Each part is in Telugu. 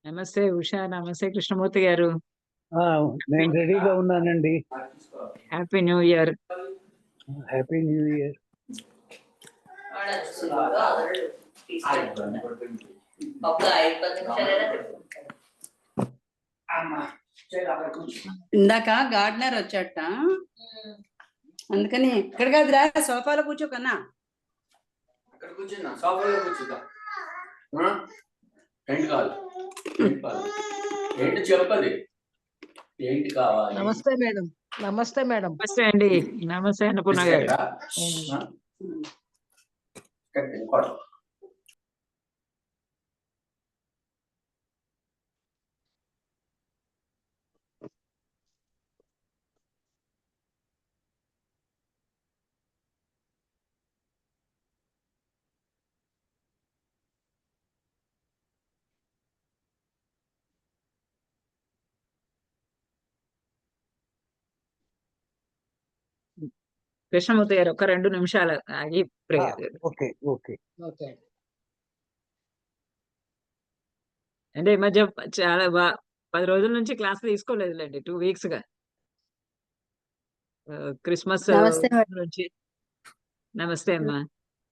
నమస్తే ఉషా. నమస్తే కృష్ణమూర్తి గారు. ఆ, నేను రెడీగా ఉన్నానండి. Happy new year. Happy new year. ఇందాక గార్డెనర్ వచ్చాట, అందుకని ఇక్కడ కాదురా, సోఫాలో కూర్చో కన్నా. అక్కడ కూర్చున్నా, సోఫాలో కూర్చుందా. ఏంటి కావాలి, ఏంటి చెప్పది, ఏంటి కావాలి? నమస్తే మేడం. నమస్తే మేడం. నమస్తే అండి. నమస్తే అన్నపూర్ణ గారు. కృష్ణమూర్తి గారు ఒక 2 నిమిషాలు ఆగి ప్రేయర్. Okay okay okay. అంటే ఈ మధ్య చాలా 10 రోజుల నుంచి క్లాస్ తీసుకోలేదులేండి, 2 వీక్స్ గా. క్రిస్మస్ నమస్తే మేడం. నుంచి. నమస్తే అమ్మా.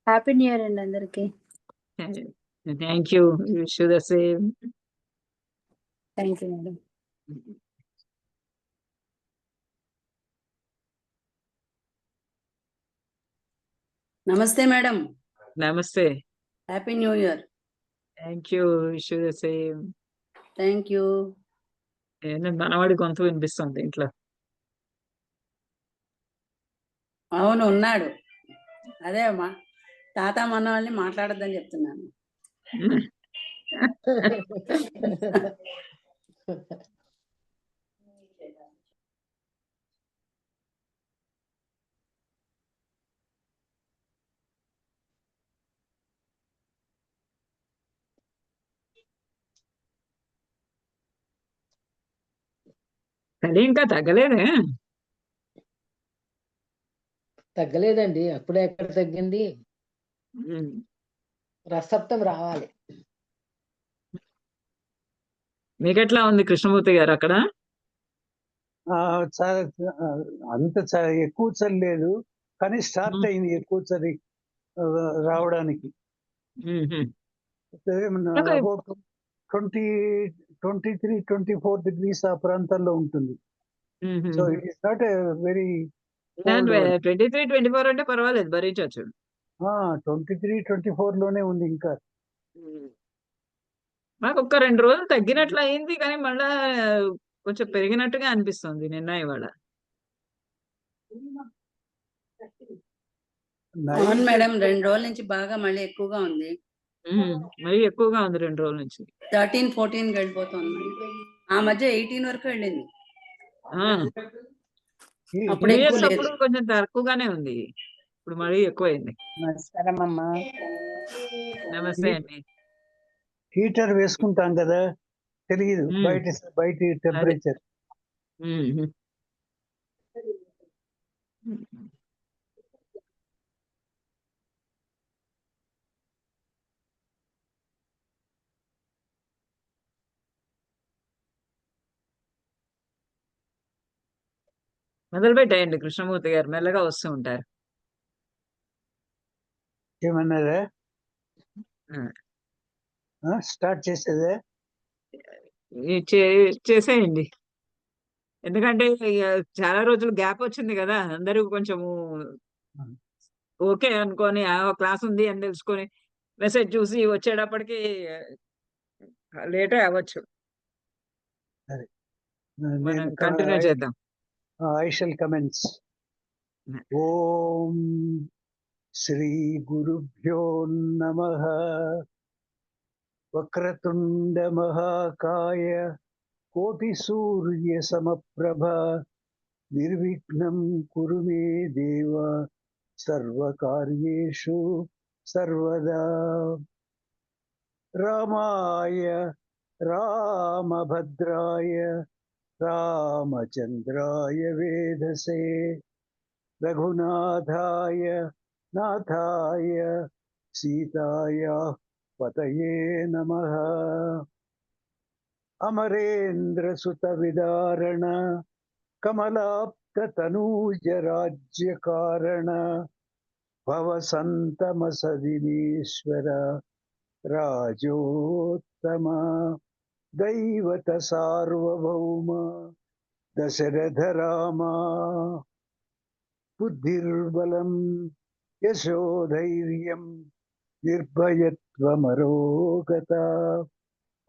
హ్యాపీ న్యూ ఇయర్ అండి అందరికి. Thank you. Wish you the same. Thank you madam. నమస్తే మేడం. నమస్తే. Happy new year. Thank you. Wish you the same. Thank you. మనవాడి గొంతు వినిపిస్తుంది ఇంట్లో. అవును, ఉన్నాడు. అదే అమ్మా, తాత మన వాళ్ళని మాట్లాడద్దని చెప్తున్నాను. చలి ఇంకా తగ్గలేదే? తగ్గలేదండి, అప్పుడే ఎక్కడ తగ్గింది. రసప్తం రావాలి. మీకెట్లా ఉంది కృష్ణమూర్తి గారు అక్కడ? చాలా అంత ఎక్కువ చలి లేదు, కానీ స్టార్ట్ అయింది ఎక్కువ చలి రావడానికి. 23-24 degrees ఆ ప్రాంతాల్లో ఉంటుంది. So it is not very 23-24 అంటే పర్వాలేదు, భరించవచ్చు. 23-24 లోనే ఉంది ఇంకా. మాకు ఒక్క 2 రోజులు తగ్గినట్లు అయింది, కానీ మళ్ళా కొంచెం పెరిగినట్టుగా అనిపిస్తుంది నిన్న ఇవాళ. అవును మేడం, 2 రోజుల నుంచి బాగా మళ్ళీ ఎక్కువగా ఉంది. మరి ఎక్కువగా ఉంది 2 రోజుల నుంచి. 13-14 వెళ్ళిపోతుంది. ఆ మధ్య 18 వరకు వెళ్ళింది. అప్పుడు ఎక్కువ లేదు. అప్పుడు కొంచెం తక్కువగానే ఉంది, ఇప్పుడు మరీ ఎక్కువైంది. నమస్కారం అమ్మా. నమస్తే అండి. హీటర్ వేసుకుంటాం కదా, తెలియదు బయట టెంపరేచర్. మొదలు పెట్టేయండి కృష్ణమూర్తి గారు, మెల్లగా వస్తూ ఉంటారు. ఏమన్నారా? స్టార్ట్ చేసేదే చేసేయండి. ఎందుకంటే చాలా రోజులు గ్యాప్ వచ్చింది కదా, అందరూ కొంచెము ఓకే అనుకొని క్లాస్ ఉంది అని తెలుసుకొని మెసేజ్ చూసి వచ్చేటప్పటికి లేటే అవ్వచ్చు. మనం కంటిన్యూ చేద్దాం. I shall commence. Om Shri Gurubhyo Namah. Vakratunda Mahakaya Koti Surya Samaprabha Nirvignam Kuru Me Deva Sarvakaryeshu Sarvada. Ramaya Ramabhadraya Ramachandraya Vedase Raghunathaya Nathaya Sitaya Pataye Namaha. Amarendra సుత విదారణ కమలాప్త తనూజ రాజ్య కారణ భవ సంతమ సదినేశ్వర రాజోత్తమ దైవత సార్వభౌమ దశరథ రామ బుద్ధిర్బలం యశోధైర్యం నిర్భయత్వమరోగత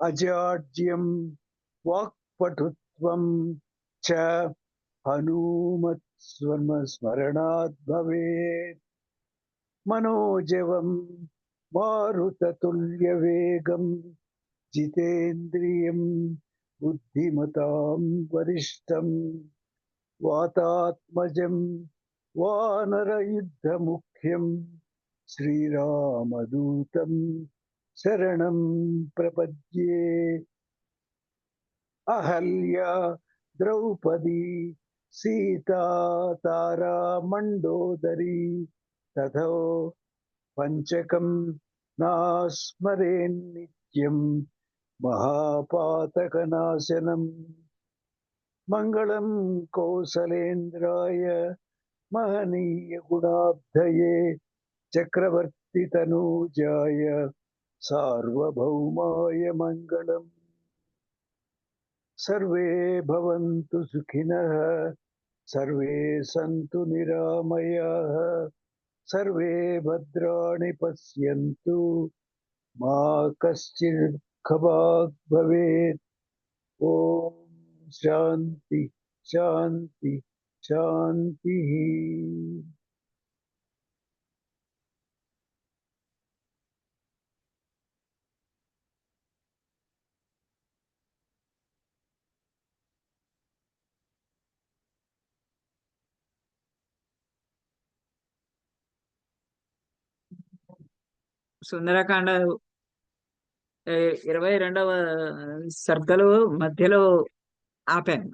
అజాడ్యం వాక్పటుత్వం చ హనుమత్ స్మరణాత్ భవేత్ మనోజవం మారుతతుల్య వేగం జితేంద్రియం బుద్ధిమతాం వరిష్టం వాతాత్మజం వానరయుద్ధముఖ్యం శ్రీరామదూతం శరణం ప్రపద్యే. అహల్య ద్రౌపది సీతా తారా మండోదరి తథో పంచకం నాస్మరేన్ నిత్యం మహాపాతకనాశనం. మంగళం కౌసలేంద్రాయ మహనీయ గుణాబ్ధయే చక్రవర్తి తనూజాయ సార్వభౌమాయ మంగళం. సర్వే భవంతు సుఖినః సర్వే సంతు నిరామయాః సర్వే భద్రాణి పశ్యంతు మా కశ్చిద్ దుఃఖభాగ్ భవేత్. ఓం శాంతి శాంతి శాంతి. సుందరకాండ 22వ సర్గలో మధ్యలో ఆపాను.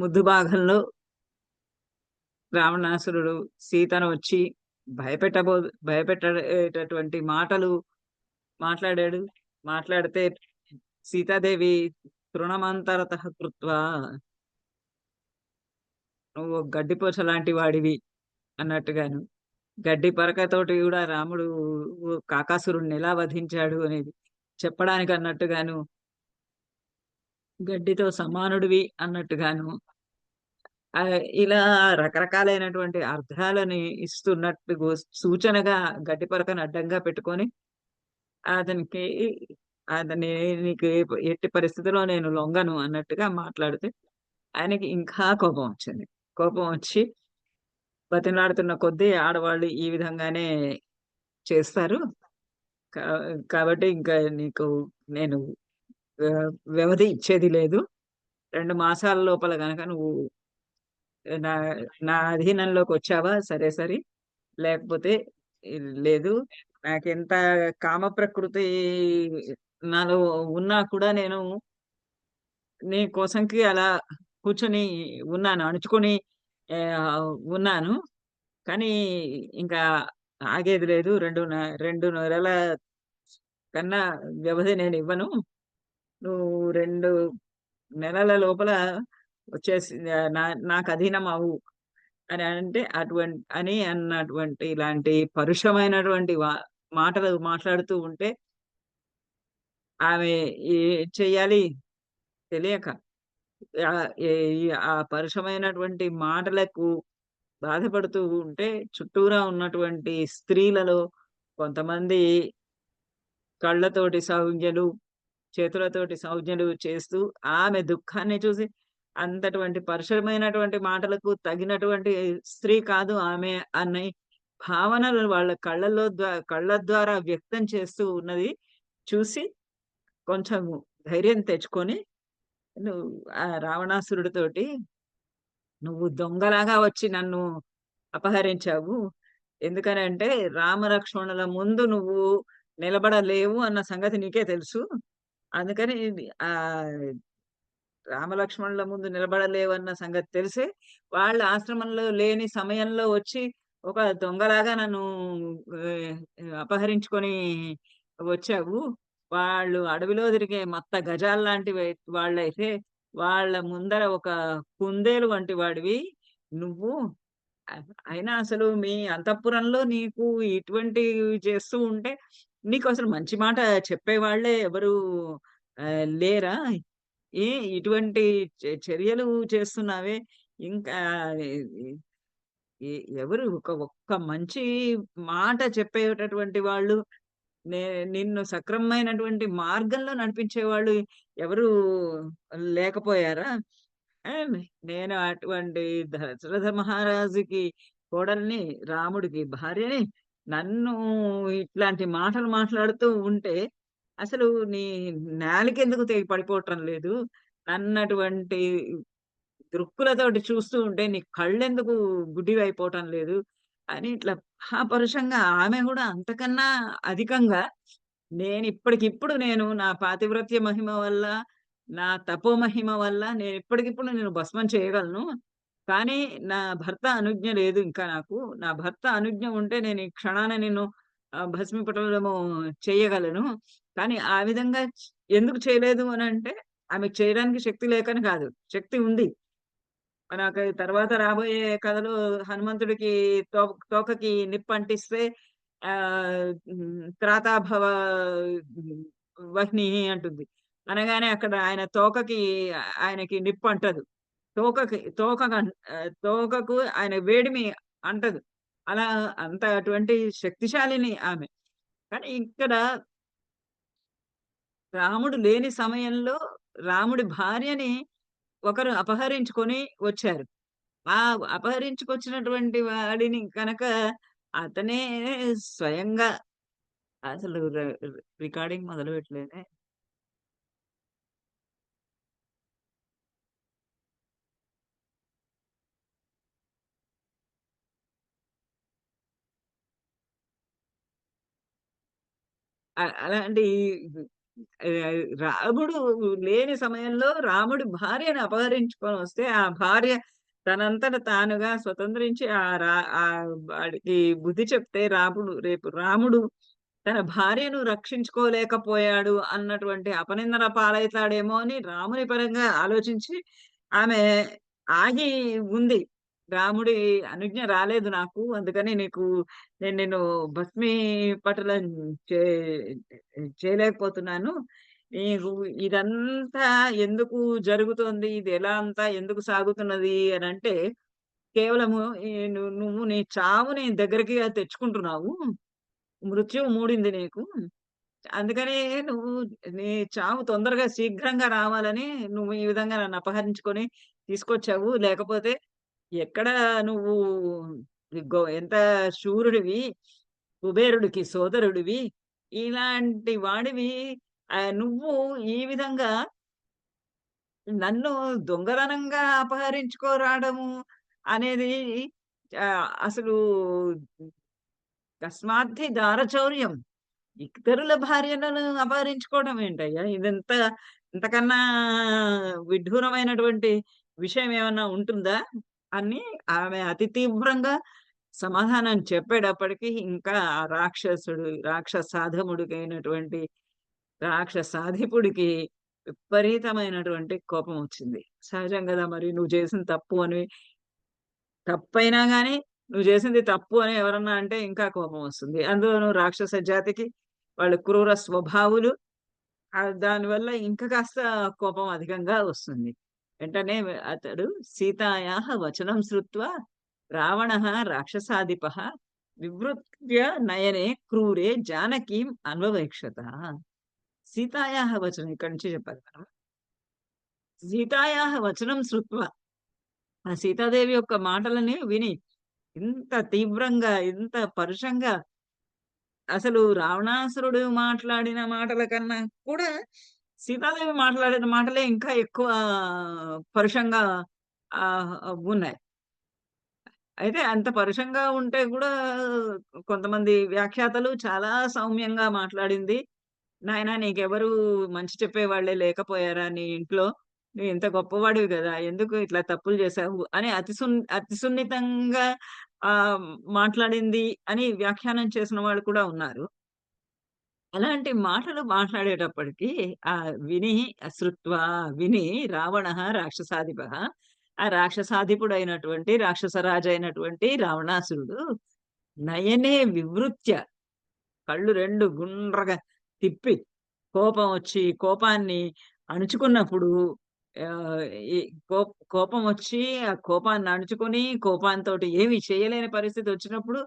ముద్దు భాగంలో రావణాసురుడు సీతను వచ్చి భయపెట్టేటటువంటి మాటలు మాట్లాడాడు. మాట్లాడితే సీతాదేవి తృణమంతరత కృత్వా, నువ్వు గడ్డిపోచ లాంటి వాడివి అన్నట్టుగాను, గడ్డి పరకతోటి కూడా రాముడు కాకాసురుణ్ణి ఎలా వధించాడు అనేది చెప్పడానికి అన్నట్టుగాను, గడ్డితో సమానుడివి అన్నట్టుగాను, ఇలా రకరకాలైనటువంటి అర్థాలని ఇస్తున్నట్టు సూచనగా గడ్డి పరకను అడ్డంగా పెట్టుకొని అతని నీకు ఎట్టి పరిస్థితిలో నేను లొంగను అన్నట్టుగా మాట్లాడితే ఆయనకి ఇంకా కోపం వచ్చింది. కోపం వచ్చి బతిమలాడుతున్న కొద్దీ ఆడవాళ్ళు ఈ విధంగానే చేస్తారు, కాబట్టి ఇంకా నీకు నేను వ్యవధి ఇచ్చేది లేదు. 2 మాసాల లోపల గనక నువ్వు నా అధీనంలోకి వచ్చావా సరే సరే, లేకపోతే లేదు. నాకెంత కామ ప్రకృతి నాలో ఉన్నా కూడా నేను నీ కోసంకి అలా కూర్చొని ఉన్నాను, అణుచుకొని ఉన్నాను. కానీ ఇంకా ఆగేది లేదు. 2 నెలల కన్నా వ్యవధి నేను ఇవ్వను. నువ్వు 2 నెలల లోపల వచ్చేసి నాకు అధీనం అవు అని అంటే అన్నటువంటి ఇలాంటి పరుషమైనటువంటి మాటలు మాట్లాడుతూ ఉంటే ఆమె ఏం చెయ్యాలి తెలియక ఆ పరుషమైనటువంటి మాటలకు బాధపడుతూ ఉంటే చుట్టూరా ఉన్నటువంటి స్త్రీలలో కొంతమంది కళ్ళతోటి సంజ్ఞలు, చేతులతోటి సంజ్ఞలు చేస్తూ ఆమె దుఃఖాన్ని చూసి అంతటువంటి పరుషమైనటువంటి మాటలకు తగినటువంటి స్త్రీ కాదు ఆమె అన్న భావనలు వాళ్ళ కళ్ళ ద్వారా వ్యక్తం చేస్తూ ఉన్నది చూసి కొంచెం ధైర్యం తెచ్చుకొని నువ్వు ఆ రావణాసురుడితోటి నువ్వు దొంగలాగా వచ్చి నన్ను అపహరించావు, ఎందుకనంటే రామలక్ష్మణుల ముందు నువ్వు నిలబడలేవు అన్న సంగతి నీకే తెలుసు, అందుకని ఆ రామలక్ష్మణుల ముందు నిలబడలేవు అన్న సంగతి తెలిసి వాళ్ళ ఆశ్రమంలో లేని సమయంలో వచ్చి ఒక దొంగలాగా నన్ను అపహరించుకొని వచ్చావు, వాళ్ళు అడవిలో తిరిగే మత్త గజాల్లాంటి వాళ్ళైతే వాళ్ళ ముందర ఒక కుందేలు వంటి వాడివి నువ్వు. అయినా అసలు మీ అంతఃపురంలో నీకు ఇటువంటివి చేస్తూ ఉంటే నీకసలు మంచి మాట చెప్పేవాళ్ళే ఎవరు లేరా? ఏ ఇటువంటి చర్యలు చేస్తున్నావే? ఇంకా ఎ ఎ ఎవరు ఒక్క మంచి మాట చెప్పేటటువంటి వాళ్ళు, నే నిన్ను సక్రమమైనటువంటి మార్గంలో నడిపించేవాళ్ళు ఎవరు లేకపోయారా? అండ్ నేను అటువంటి దశరథ మహారాజుకి కోడల్ని, రాముడికి భార్యని, నన్ను ఇట్లాంటి మాటలు మాట్లాడుతూ ఉంటే అసలు నీ నాలుకెందుకు తెగి పడిపోవటం లేదు? అన్నటువంటి దృక్కులతోటి చూస్తూ ఉంటే నీ కళ్ళెందుకు గుడ్డివైపోవటం లేదు? అని ఇట్లా మహాపరుషంగా ఆమె గూడా అంతకన్నా అధికంగా నేనిప్పటికిప్పుడు నేను నా పాతివ్రత్య మహిమ వల్ల, నా తపో మహిమ వల్ల నేనిప్పటికిప్పుడు నేను భస్మం చేయగలను. కానీ నా భర్త అనుజ్ఞ లేదు ఇంకా నాకు. నా భర్త అనుజ్ఞ ఉంటే నేను ఈ క్షణాన నిన్ను భస్మీపటలము చేయగలను. కానీ ఆ విధంగా ఎందుకు చేయలేదు అనంటే, ఆమెకు చేయడానికి శక్తి లేకని కాదు. శక్తి ఉంది. మనకు తర్వాత రాబోయే కథలో హనుమంతుడికి తోకకి నిప్పంటిస్తే త్రాతాభవ వహ్ని అంటుంది. అనగానే అక్కడ ఆయన తోకకి ఆయనకి నిప్పంటదు. తోకకు ఆయన వేడిమి అంటదు. అలా అంత అటువంటి శక్తిశాలిని ఆమె. కానీ ఇక్కడ రాముడు లేని సమయంలో రాముడి భార్యని ఒకరు అపహరించుకొని వచ్చారు. ఆ అపహరించుకొచ్చినటువంటి వాడిని కనుక అతనే స్వయంగా అసలు రికార్డింగ్ మొదలుపెట్టలేదే. అలాంటి రాముడు లేని సమయంలో రాముడి భార్యని అపహరించుకొని వస్తే, ఆ భార్య తనంతట తానుగా స్వతంత్రించి వాడికి బుద్ధి చెప్తే రేపు రాముడు తన భార్యను రక్షించుకోలేకపోయాడు అన్నటువంటి అపనిందన పాలైతాడేమో అని రాముని పరంగా ఆలోచించి ఆమె ఆగి ఉంది. రాముడి అనుజ్ఞ రాలేదు నాకు. అందుకని నేను నిన్ను భస్మీపటలం చే చేయలేకపోతున్నాను. నీకు ఇదంతా ఎందుకు జరుగుతోంది? ఇది ఎలా అంతా ఎందుకు సాగుతున్నది అనంటే, కేవలము నువ్వు నీ చావుని దగ్గరికి తెచ్చుకుంటున్నావు. మృత్యువు మూడింది నీకు. అందుకనే నువ్వు నీ చావు తొందరగా శీఘ్రంగా రావాలని నువ్వు ఈ విధంగా నన్ను అపహరించుకొని తీసుకొచ్చావు. లేకపోతే ఎక్కడ నువ్వు ఎంత శూరుడివి, కుబేరుడికి సోదరుడివి, ఇలాంటి వాడివి నువ్వు ఈ విధంగా నన్ను దొంగతనంగా అపహరించుకోరావడము అనేది అసలు కస్మాద్ధి దారచౌర్యం. ఇతరుల భార్యలను అపహరించుకోవడం ఏంటయ్యా? ఇంతకన్నా విడ్డూరమైనటువంటి విషయం ఏమన్నా ఉంటుందా? అని ఆమె అతి తీవ్రంగా సమాధానం చెప్పేటప్పటికి ఇంకా ఆ రాక్షసాధముడికైనటువంటి రాక్షసాధిపుడికి విపరీతమైనటువంటి కోపం వచ్చింది. సహజం గదా! మరి నువ్వు చేసిన తప్పు అని, తప్పైనా గాని నువ్వు చేసింది తప్పు అని ఎవరన్నా అంటే ఇంకా కోపం వస్తుంది. అందులోనూ రాక్షస జాతికి వాళ్ళు క్రూర స్వభావులు. దానివల్ల ఇంకా కాస్త కోపం అధికంగా వస్తుంది. వెంటనే అతడు సీతాయాః వచనం శ్రుత్వా రావణః రాక్షసాధిపః వివృత్య నయనే క్రూరే జానకీం అన్వవేక్షత. సీతాయాః వచనం ఇక్కడి నుంచి చెప్పాలి మనం. సీతాయాః వచనం శ్రుత్వా, ఆ సీతాదేవి యొక్క మాటలని విని ఇంత తీవ్రంగా, ఇంత పరుషంగా అసలు రావణాసురుడు మాట్లాడిన మాటల కన్నా కూడా సీతాదేవి మాట్లాడిన మాటలే ఇంకా ఎక్కువ పరుషంగా ఉన్నాయి. అయితే అంత పరుషంగా ఉంటే కూడా కొంతమంది వ్యాఖ్యాతలు చాలా సౌమ్యంగా మాట్లాడింది. నాయనా నీకెవరు మంచి చెప్పేవాళ్ళే లేకపోయారా నీ ఇంట్లో? నువ్వు ఇంత గొప్పవాడివి గదా! ఎందుకు ఇట్లా తప్పులు చేశావు? అని అతి సున్నితంగా మాట్లాడింది అని వ్యాఖ్యానం చేసిన వాళ్ళు కూడా ఉన్నారు. అలాంటి మాటలు మాట్లాడేటప్పటికి విని శ్రుత్వా విని రావణః రాక్షసాధిపః, ఆ రాక్షసాధిపుడైనటువంటి రాక్షసరాజైనటువంటి రావణాసురుడు నయనే వివృత్య కళ్ళు 2 గుండ్రగా తిప్పి కోపం వచ్చి కోపాన్ని అణుచుకున్నప్పుడు ఆహ్, ఈ కోపం వచ్చి ఆ కోపాన్ని అణుచుకొని కోపంతోటి ఏమి చేయలేని పరిస్థితి వచ్చినప్పుడు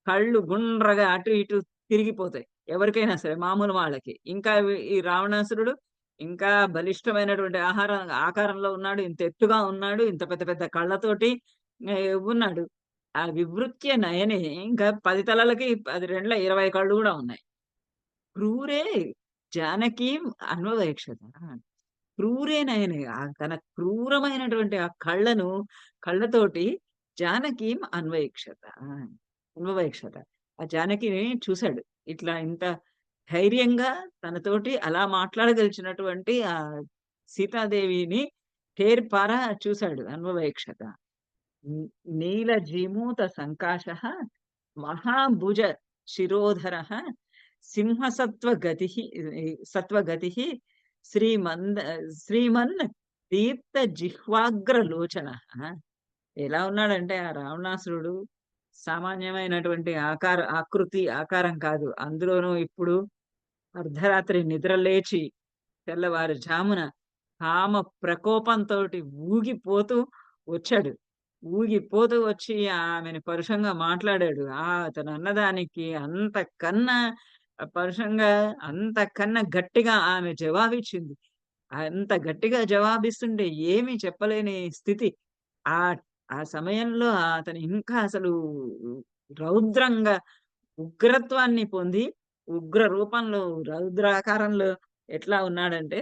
కళ్ళు గుండ్రగా అటు ఇటు తిరిగిపోతాయి. ఎవరికైనా సరే మామూలు వాళ్ళకి. ఇంకా ఈ రావణాసురుడు ఇంకా బలిష్టమైనటువంటి ఆకారంలో ఉన్నాడు. ఇంత ఎత్తుగా ఉన్నాడు. ఇంత పెద్ద పెద్ద కళ్ళతోటి ఉన్నాడు. ఆ వివృత్య నయనే ఇంకా 10 తలలకి 10 రెండ్ల 20 కళ్ళు గూడా ఉన్నాయి. క్రూరే జానకీం అన్వవేక్షత. క్రూరే నయనే తన క్రూరమైనటువంటి ఆ కళ్ళతోటి జానకీం అన్వవేక్షత. ఆ జానకిని చూసాడు. ఇట్లా ఇంత ధైర్యంగా తనతోటి అలా మాట్లాడగలిచినటువంటి ఆ సీతాదేవిని తేర్పారా చూసాడు అన్వవేక్షత. నీలజీమూత సంకాశః మహాభుజ శిరోధరః సింహసత్వగతిః సత్వగతిః శ్రీమన్ దీప్త జిహ్వాగ్రలోచనః. ఎలా ఉన్నాడంటే ఆ రావణాసురుడు సామాన్యమైనటువంటి ఆకారం కాదు. అందులోనూ ఇప్పుడు అర్ధరాత్రి నిద్ర లేచి తెల్లవారుజామున కామ ప్రకోపంతోటి ఊగిపోతూ వచ్చాడు. ఊగిపోతూ వచ్చి ఆమెని పరుషంగా మాట్లాడాడు. అతను అన్నదానికి అంతకన్నా పరుషంగా, అంతకన్నా గట్టిగా ఆమె జవాబిచ్చింది. అంత గట్టిగా జవాబిస్తుంటే ఏమీ చెప్పలేని స్థితి. ఆ ఆ సమయంలో అతను ఇంకా అసలు రౌద్రంగా ఉగ్రత్వాన్ని పొంది, ఉగ్ర రూపంలో రౌద్రాకారంలో ఎట్లా ఉన్నాడంటే,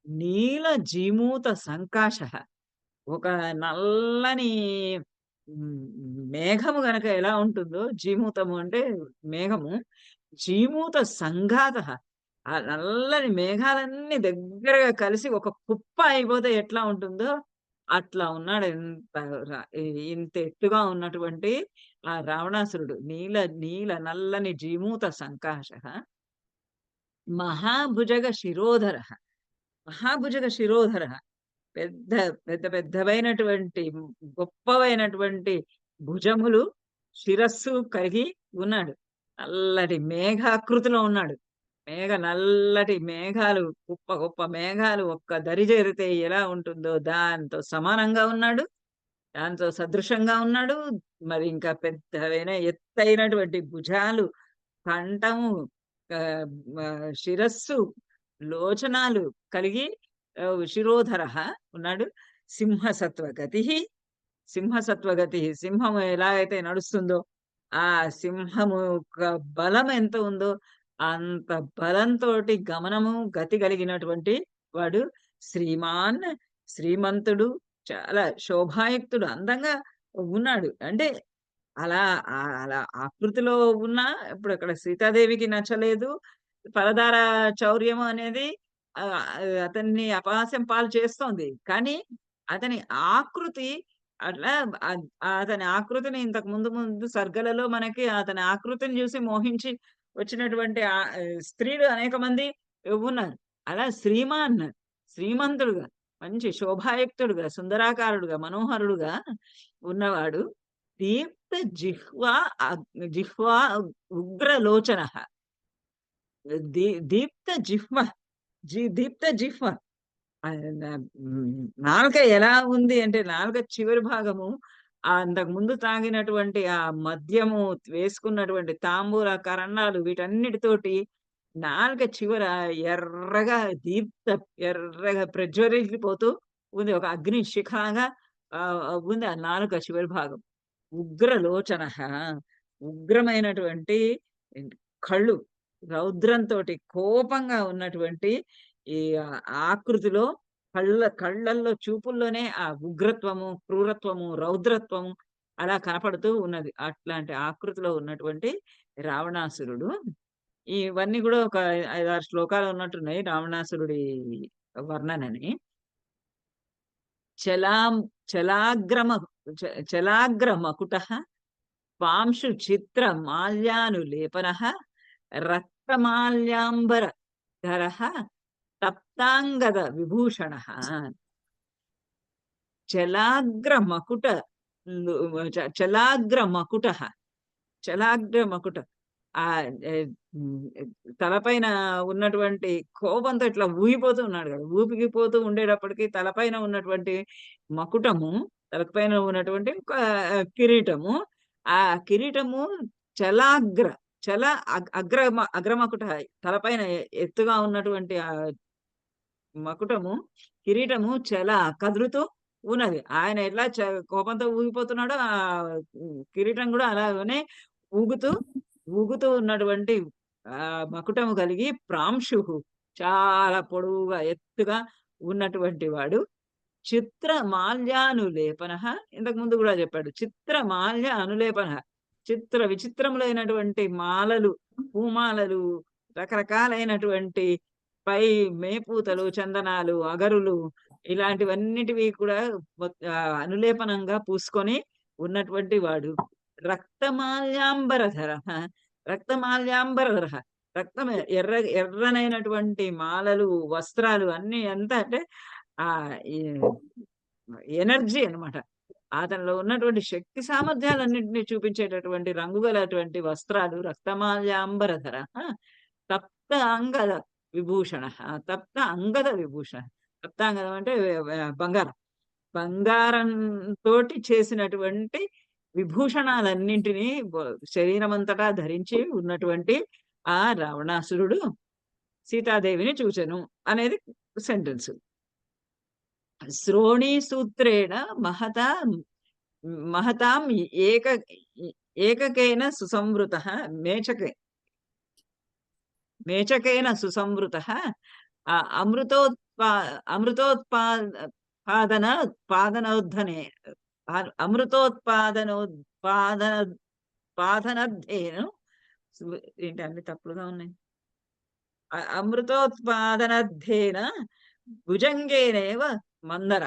నీల జీమూత సంకాశః. ఒక నల్లని మేఘము గనక ఎలా ఉంటుందో, జీమూతము అంటే మేఘము. జీమూత సంఘాతః. ఆ నల్లని మేఘాలన్నీ దగ్గరగా కలిసి ఒక కుప్ప అయిపోతే ఎట్లా ఉంటుందో, అట్లా ఉన్నాడు. ఇంత ఎత్తుగా ఉన్నటువంటి ఆ రావణాసురుడు. నీల నల్లని జీమూత సంకాశః మహాభుజగ శిరోధరః. మహాభుజగ శిరోధరః. పెద్ద పెద్దవైనటువంటి గొప్పవైనటువంటి భుజములు, శిరస్సు కలిగి ఉన్నాడు. నల్లటి మేఘాకృతిలో ఉన్నాడు. నల్లటి మేఘాలు, గొప్ప గొప్ప మేఘాలు ఒక్క దరి చేరితే ఎలా ఉంటుందో దాంతో సమానంగా ఉన్నాడు. దాంతో సదృశంగా ఉన్నాడు. మరి ఇంకా ఎత్తైనటువంటి భుజాలు, కంఠము, శిరస్సు, లోచనాలు కలిగి శిరోధరః ఉన్నాడు. సింహసత్వగతి. సింహము ఎలా అయితే నడుస్తుందో ఆ సింహము యొక్క బలం ఎంత ఉందో అంత బలంతోటి గమనము, గతి కలిగినటువంటి వాడు. శ్రీమంతుడు, చాలా శోభాయుక్తుడు, అందంగా ఉన్నాడు. అంటే అలా ఆకృతిలో ఉన్నా ఇప్పుడు అక్కడ సీతాదేవికి నచ్చలేదు. పరదార చౌర్యము అనేది అతన్ని అపహాస్యం పాలు చేస్తోంది. కానీ అతని ఆకృతి అట్లా అతని ఆకృతిని ఇంతకు ముందు సర్గలలో మనకి అతని ఆకృతిని చూసి మోహించి వచ్చినటువంటి స్త్రీలు అనేక మంది ఉన్నారు. అలా శ్రీమంతుడుగా, మంచి శోభాయుక్తుడుగా, సుందరాకారుడుగా, మనోహరుడుగా ఉన్నవాడు. దీప్త జిహ్వా ఉగ్రలోచనః. దీప్త జిహ్వ. నాలుక ఎలా ఉంది అంటే, నాలుక చివరి భాగము అంతకు ముందు తాగినటువంటి ఆ మద్యము, వేసుకున్నటువంటి తాంబూల కరణాలు, వీటన్నిటితోటి నాలుక చివర ఎర్రగా ప్రజ్వరిల్లిపోతూ ఉంది. ఒక అగ్ని శిఖలాగా ఉంది ఆ నాలుక చివరి భాగం. ఉగ్రలోచనః. ఉగ్రమైనటువంటి కళ్ళు, రౌద్రంతోటి కోపంగా ఉన్నటువంటి ఈ ఆకృతిలో కళ్ళల్లో చూపుల్లోనే ఆ ఉగ్రత్వము, క్రూరత్వము, రౌద్రత్వము అలా కనపడుతూ ఉన్నది. అట్లాంటి ఆకృతిలో ఉన్నటువంటి రావణాసురుడు. ఇవన్నీ కూడా ఒక 5, 6 శ్లోకాలు ఉన్నట్టున్నాయి రావణాసురుడి వర్ణనని. చలాగ్రమకుటః పాంశు చిత్ర మాల్యానులేపనః రక్త రక్తమాల్యాంబర ధర తప్తాంగద విభూషణ చలాగ్రమకుట చలాగ్రమకుట చలాగ్రమకుట ఆ తలపైన ఉన్నటువంటి కోపంతో ఇట్లా ఊగిపోతూ ఉన్నాడు కదా, ఊపిగిపోతూ ఉండేటప్పటికి తలపైన ఉన్నటువంటి మకుటము, తలపైన ఉన్నటువంటి కిరీటము, ఆ కిరీటము చలాగ్ర చల అగ్రమకుట, తలపైన ఎత్తుగా ఉన్నటువంటి ఆ మకుటము కిరీటము కదులుతూ ఉన్నది. ఆయన ఎట్లా కోపంతో ఊగిపోతున్నాడో ఆ కిరీటం కూడా అలాగనే ఊగుతూ ఉన్నటువంటి ఆ మకుటము కలిగి ప్రాంశు, చాలా పొడవుగా ఎత్తుగా ఉన్నటువంటి వాడు. చిత్ర మాల్యానులేపన, ఇంతకు ముందు కూడా చెప్పాడు, చిత్ర మాల్య అనులేపన, చిత్ర విచిత్రములైనటువంటి మాలలు, పూమాలలు, రకరకాలైనటువంటి పై మేపూతలు, చందనాలు, అగరులు, ఇలాంటివన్నిటివి కూడా అనులేపనంగా పూసుకొని ఉన్నటువంటి వాడు. రక్తమాల్యాంబరధర, రక్తమాల్యాంబరధర, రక్తం ఎర్రనైనటువంటి మాలలు, వస్త్రాలు అన్ని ఎంత అంటే ఆ ఎనర్జీ అన్నమాట. అతనిలో ఉన్నటువంటి శక్తి సామర్థ్యాలన్నింటినీ చూపించేటటువంటి రంగుగలటువంటి వస్త్రాలు. రక్తమాల్యాంబరధర తప్త అంగద విభూషణ, తప్త అంగద విభూషణ. తప్తాంగదం అంటే బంగారం, బంగారం తోటి చేసినటువంటి విభూషణాలన్నింటినీ శరీరం అంతటా ధరించి ఉన్నటువంటి ఆ రావణాసురుడు సీతాదేవిని చూచెను అనేది సెంటెన్స్. శ్రోణీ సూత్రేణ మహతాం ఏకకేన సుసంవృత మేచకేన సుసంవృత అమృతోత్పాదనోద్ధనే అమృతోత్పాదనోత్పాదనోత్పాదనద్ధేను, ఏంటి అన్ని తప్పులుగా ఉన్నాయి, అమృతోత్పాదనద్ధేన భుజంగేనేవ మందర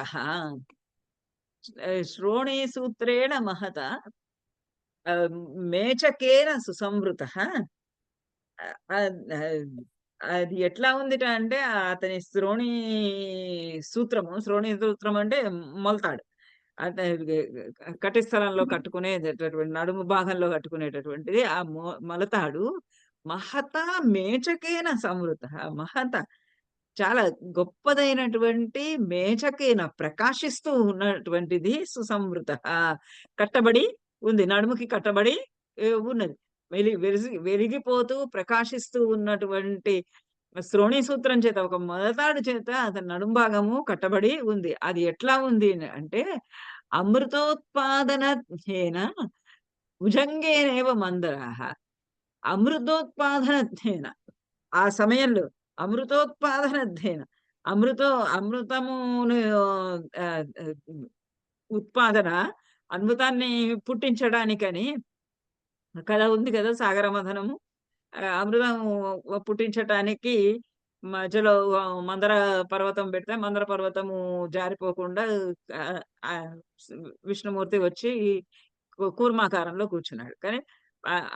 శ్రోణీసూత్రేణ మహత మేచకేన సుసంవృత. అది ఎట్లా ఉందిట అంటే అతని శ్రోణి సూత్రం అంటే మొలతాడు, అంటే కటిస్థలంలో కట్టుకునేటటువంటి నడుము భాగంలో కట్టుకునేటటువంటిది ఆ మొలతాడు. మహత మేచకేన సంవృత, మహత చాలా గొప్పదైనటువంటి మేచకేన ప్రకాశిస్తూ ఉన్నటువంటిది, సుసంవృత కట్టబడి ఉంది, నడుముకి కట్టబడి ఉన్నది, వెలిగిపోతూ ప్రకాశిస్తూ ఉన్నటువంటి శ్రోణి సూత్రం చేత, ఒక మొలతాడు చేత అతని నడుము భాగము కట్టబడి ఉంది. అది ఎట్లా ఉంది అంటే అమృతోత్పాదనధ్యేన భుజంగేనేవ మందరాహ, అమృతోత్పాదనధ్యేన, ఆ సమయంలో అమృతోత్పాదనధ్యేన, అమృతమును ఉత్పాదన, అమృతాన్ని పుట్టించడానికని కథ ఉంది కదా, సాగర మథనము. అమృతం పుట్టించటానికి మధ్యలో మందర పర్వతం పెడితే మందర పర్వతము జారిపోకుండా విష్ణుమూర్తి వచ్చి కూర్మాకారంలో కూర్చున్నాడు. కానీ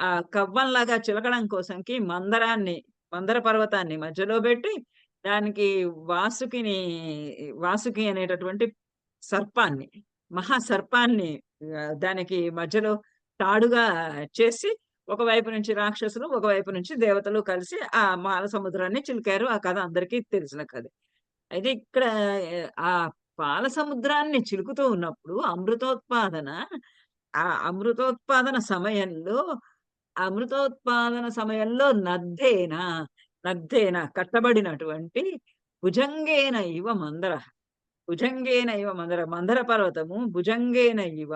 ఆ కవ్వంలాగా చిలకడం కోసంకి మందర పర్వతాన్ని మధ్యలో పెట్టి దానికి వాసుకి అనేటటువంటి సర్పాన్ని, మహాసర్పాన్ని దానికి మధ్యలో తాడుగా చేసి, ఒకవైపు నుంచి రాక్షసులు, ఒకవైపు నుంచి దేవతలు కలిసి ఆ మాల సముద్రాన్ని చిలికారు. ఆ కథ అందరికీ తెలిసిన కథ. అయితే ఇక్కడ ఆ పాల సముద్రాన్ని చిలుకుతూ ఉన్నప్పుడు ఆ అమృతోత్పాదన సమయంలో నద్దేన కట్టబడినటువంటి భుజంగేన ఇవ మందర, మందర పర్వతము భుజంగేన ఇవ,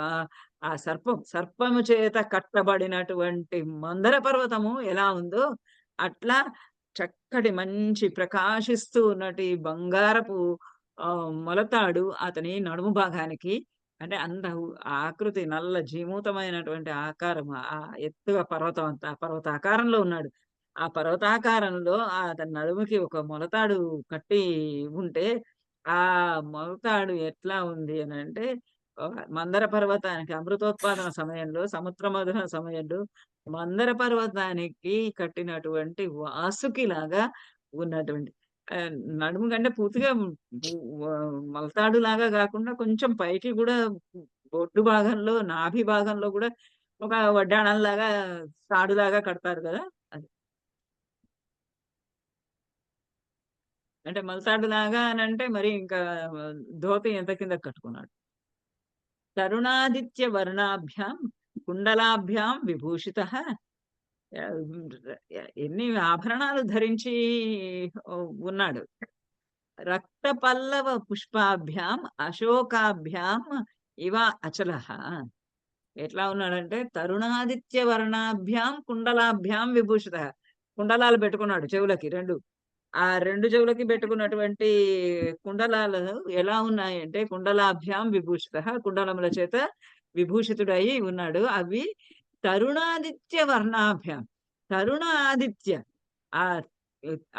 ఆ సర్పము చేత కట్టబడినటువంటి మందర పర్వతము ఎలా ఉందో అట్లా చక్కటి మంచి ప్రకాశిస్తూ ఉన్నటి బంగారపు మొలతాడు అతని నడుము భాగానికి, అంటే అంత ఆకృతి నల్ల జీమూతమైనటువంటి ఆకారం, ఆ ఎత్తుగా పర్వతాకారంలో ఉన్నాడు. ఆ పర్వతాకారంలో అతని నడుముకి ఒక మొలతాడు కట్టి ఉంటే, ఆ మొలతాడు ఎట్లా ఉంది అని అంటే మందర పర్వతానికి అమృతోత్పాదన సమయంలో, సముద్ర మథన సమయంలో మందర పర్వతానికి కట్టినటువంటి వాసుకిలాగా ఉన్నటువంటి నడుము కంటే పూర్తిగా మలతాడు లాగా కాకుండా కొంచెం పైకి కూడా బొడ్డు భాగంలో, నాభి భాగంలో కూడా ఒక వడ్డాణంలాగా తాడులాగా కడతారు కదా అది. అంటే మలతాడు లాగా అని అంటే మరి ఇంకా ధోతి ఎంత కింద కట్టుకున్నాడు. తరుణాదిత్య వర్ణాభ్యాం కుండలాభ్యాం విభూషిత. ఎన్ని ఆభరణాలు ధరించి ఉన్నాడు. రక్త పల్లవ పుష్పాభ్యాం అశోకాభ్యాం ఇవ అచల. ఎట్లా ఉన్నాడంటే తరుణాదిత్య వర్ణాభ్యాం కుండలాభ్యాం విభూషిత. కుండలాలు పెట్టుకున్నాడు చెవులకి రెండు. ఆ రెండు చెవులకి పెట్టుకున్నటువంటి కుండలాలు ఎలా ఉన్నాయంటే కుండలాభ్యాం విభూషిత, కుండలముల చేత విభూషితుడై ఉన్నాడు. అవి తరుణాదిత్య వర్ణాభ్యాం. తరుణ ఆదిత్య, ఆ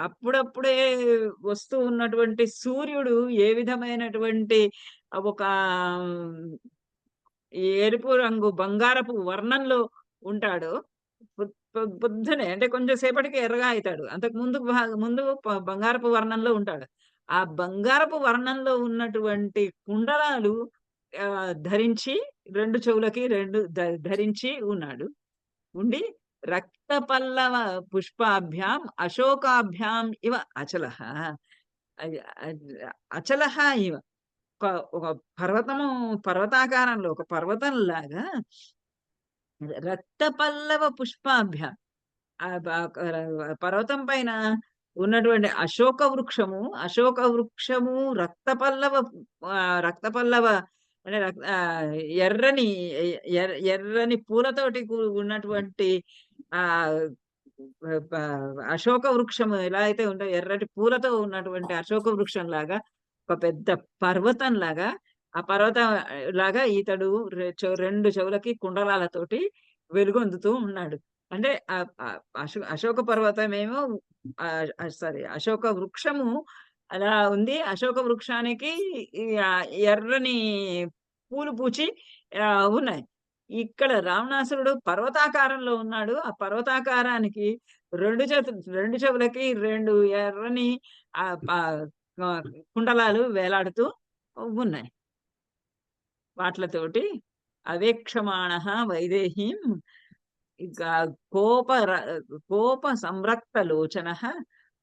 అప్పుడప్పుడే వస్తూ ఉన్నటువంటి సూర్యుడు ఏ విధమైనటువంటి ఒక ఎరుపు రంగు బంగారపు వర్ణంలో ఉంటాడో, పొద్దునే అంటే కొంచెం సేపటికి ఎర్రగా అవుతాడు. అంతకు ముందు బంగారపు వర్ణంలో ఉంటాడు. ఆ బంగారపు వర్ణంలో ఉన్నటువంటి కుండలాలు ధరించి రెండు చెవులకి ధరించి ఉన్నాడు. ఉండి రక్త పల్లవ పుష్పాభ్యాం అశోకాభ్యాం ఇవ అచల. అచల ఇవ ఒక పర్వతాకారంలో ఒక పర్వతం లాగా రక్త పల్లవ పుష్పాభ్యాం. పర్వతం పైన ఉన్నటువంటి అశోక వృక్షము రక్త పల్లవ అంటే ఎర్రని పూలతోటి ఉన్నటువంటి ఆ అశోక వృక్షము ఎలా అయితే ఉందో ఎర్రటి పూలతో ఉన్నటువంటి అశోక వృక్షం లాగా ఒక పెద్ద పర్వతం లాగా, ఆ పర్వతం లాగా ఈతడు రెండు చెవులకి కుండలాలతోటి వెలుగొందుతూ ఉన్నాడు. అంటే అశోక పర్వతం ఏమో అశోక వృక్షము అలా ఉంది. అశోక వృక్షానికి ఎర్రని పూలు పూచి ఉన్నాయి. ఇక్కడ రావణాసురుడు పర్వతాకారంలో ఉన్నాడు. ఆ పర్వతాకారానికి రెండు చెవులకి రెండు ఎర్రని కుండలాలు వేలాడుతూ ఉన్నాయి. వాట్లతోటి అవేక్షమాణ వైదేహీం కోప సంరక్త లోచన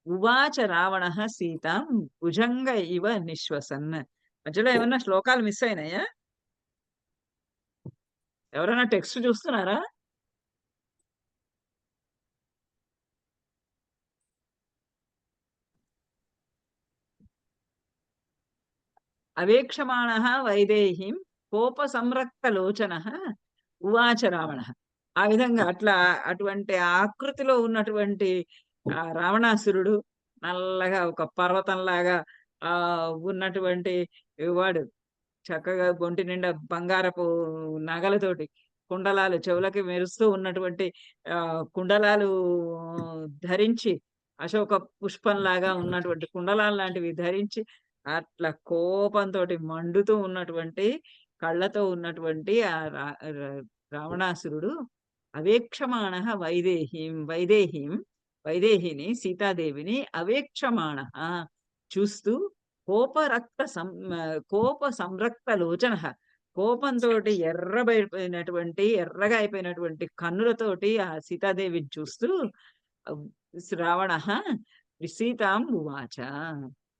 ఉవాచ రావణ సీతాం భుజంగ ఇవ నిశ్వసన్. మధ్యలో ఏమన్నా శ్లోకాలు మిస్ అయినాయా? ఎవరైనా టెక్స్ట్ చూస్తున్నారా? అవేక్షమాణ వైదేహీం కోప సంరక్త లోచన ఉవాచ రావణ. ఆ విధంగా అటువంటి ఆకృతిలో ఉన్నటువంటి రావణాసురుడు నల్లగా ఒక పర్వతంలాగా ఉన్నటువంటి వాడు చక్కగా ఒంటి నిండా బంగారపు నగలతోటి కుండలాలు చెవులకి మెరుస్తూ ఉన్నటువంటి కుండలాలు ధరించి అశోక పుష్పంలాగా ఉన్నటువంటి కుండలాలు లాంటివి ధరించి అట్లా కోపంతో మండుతూ ఉన్నటువంటి కళ్ళతో ఉన్నటువంటి ఆ రావణాసురుడు అవేక్షమాణ వైదేహిని సీతాదేవిని అవేక్షమాణ చూస్తూ కోప సంరక్త లోచన, కోపంతో ఎర్రగా అయిపోయినటువంటి కన్నులతోటి ఆ సీతాదేవిని చూస్తూ రావణ సీతాం ఉవాచ.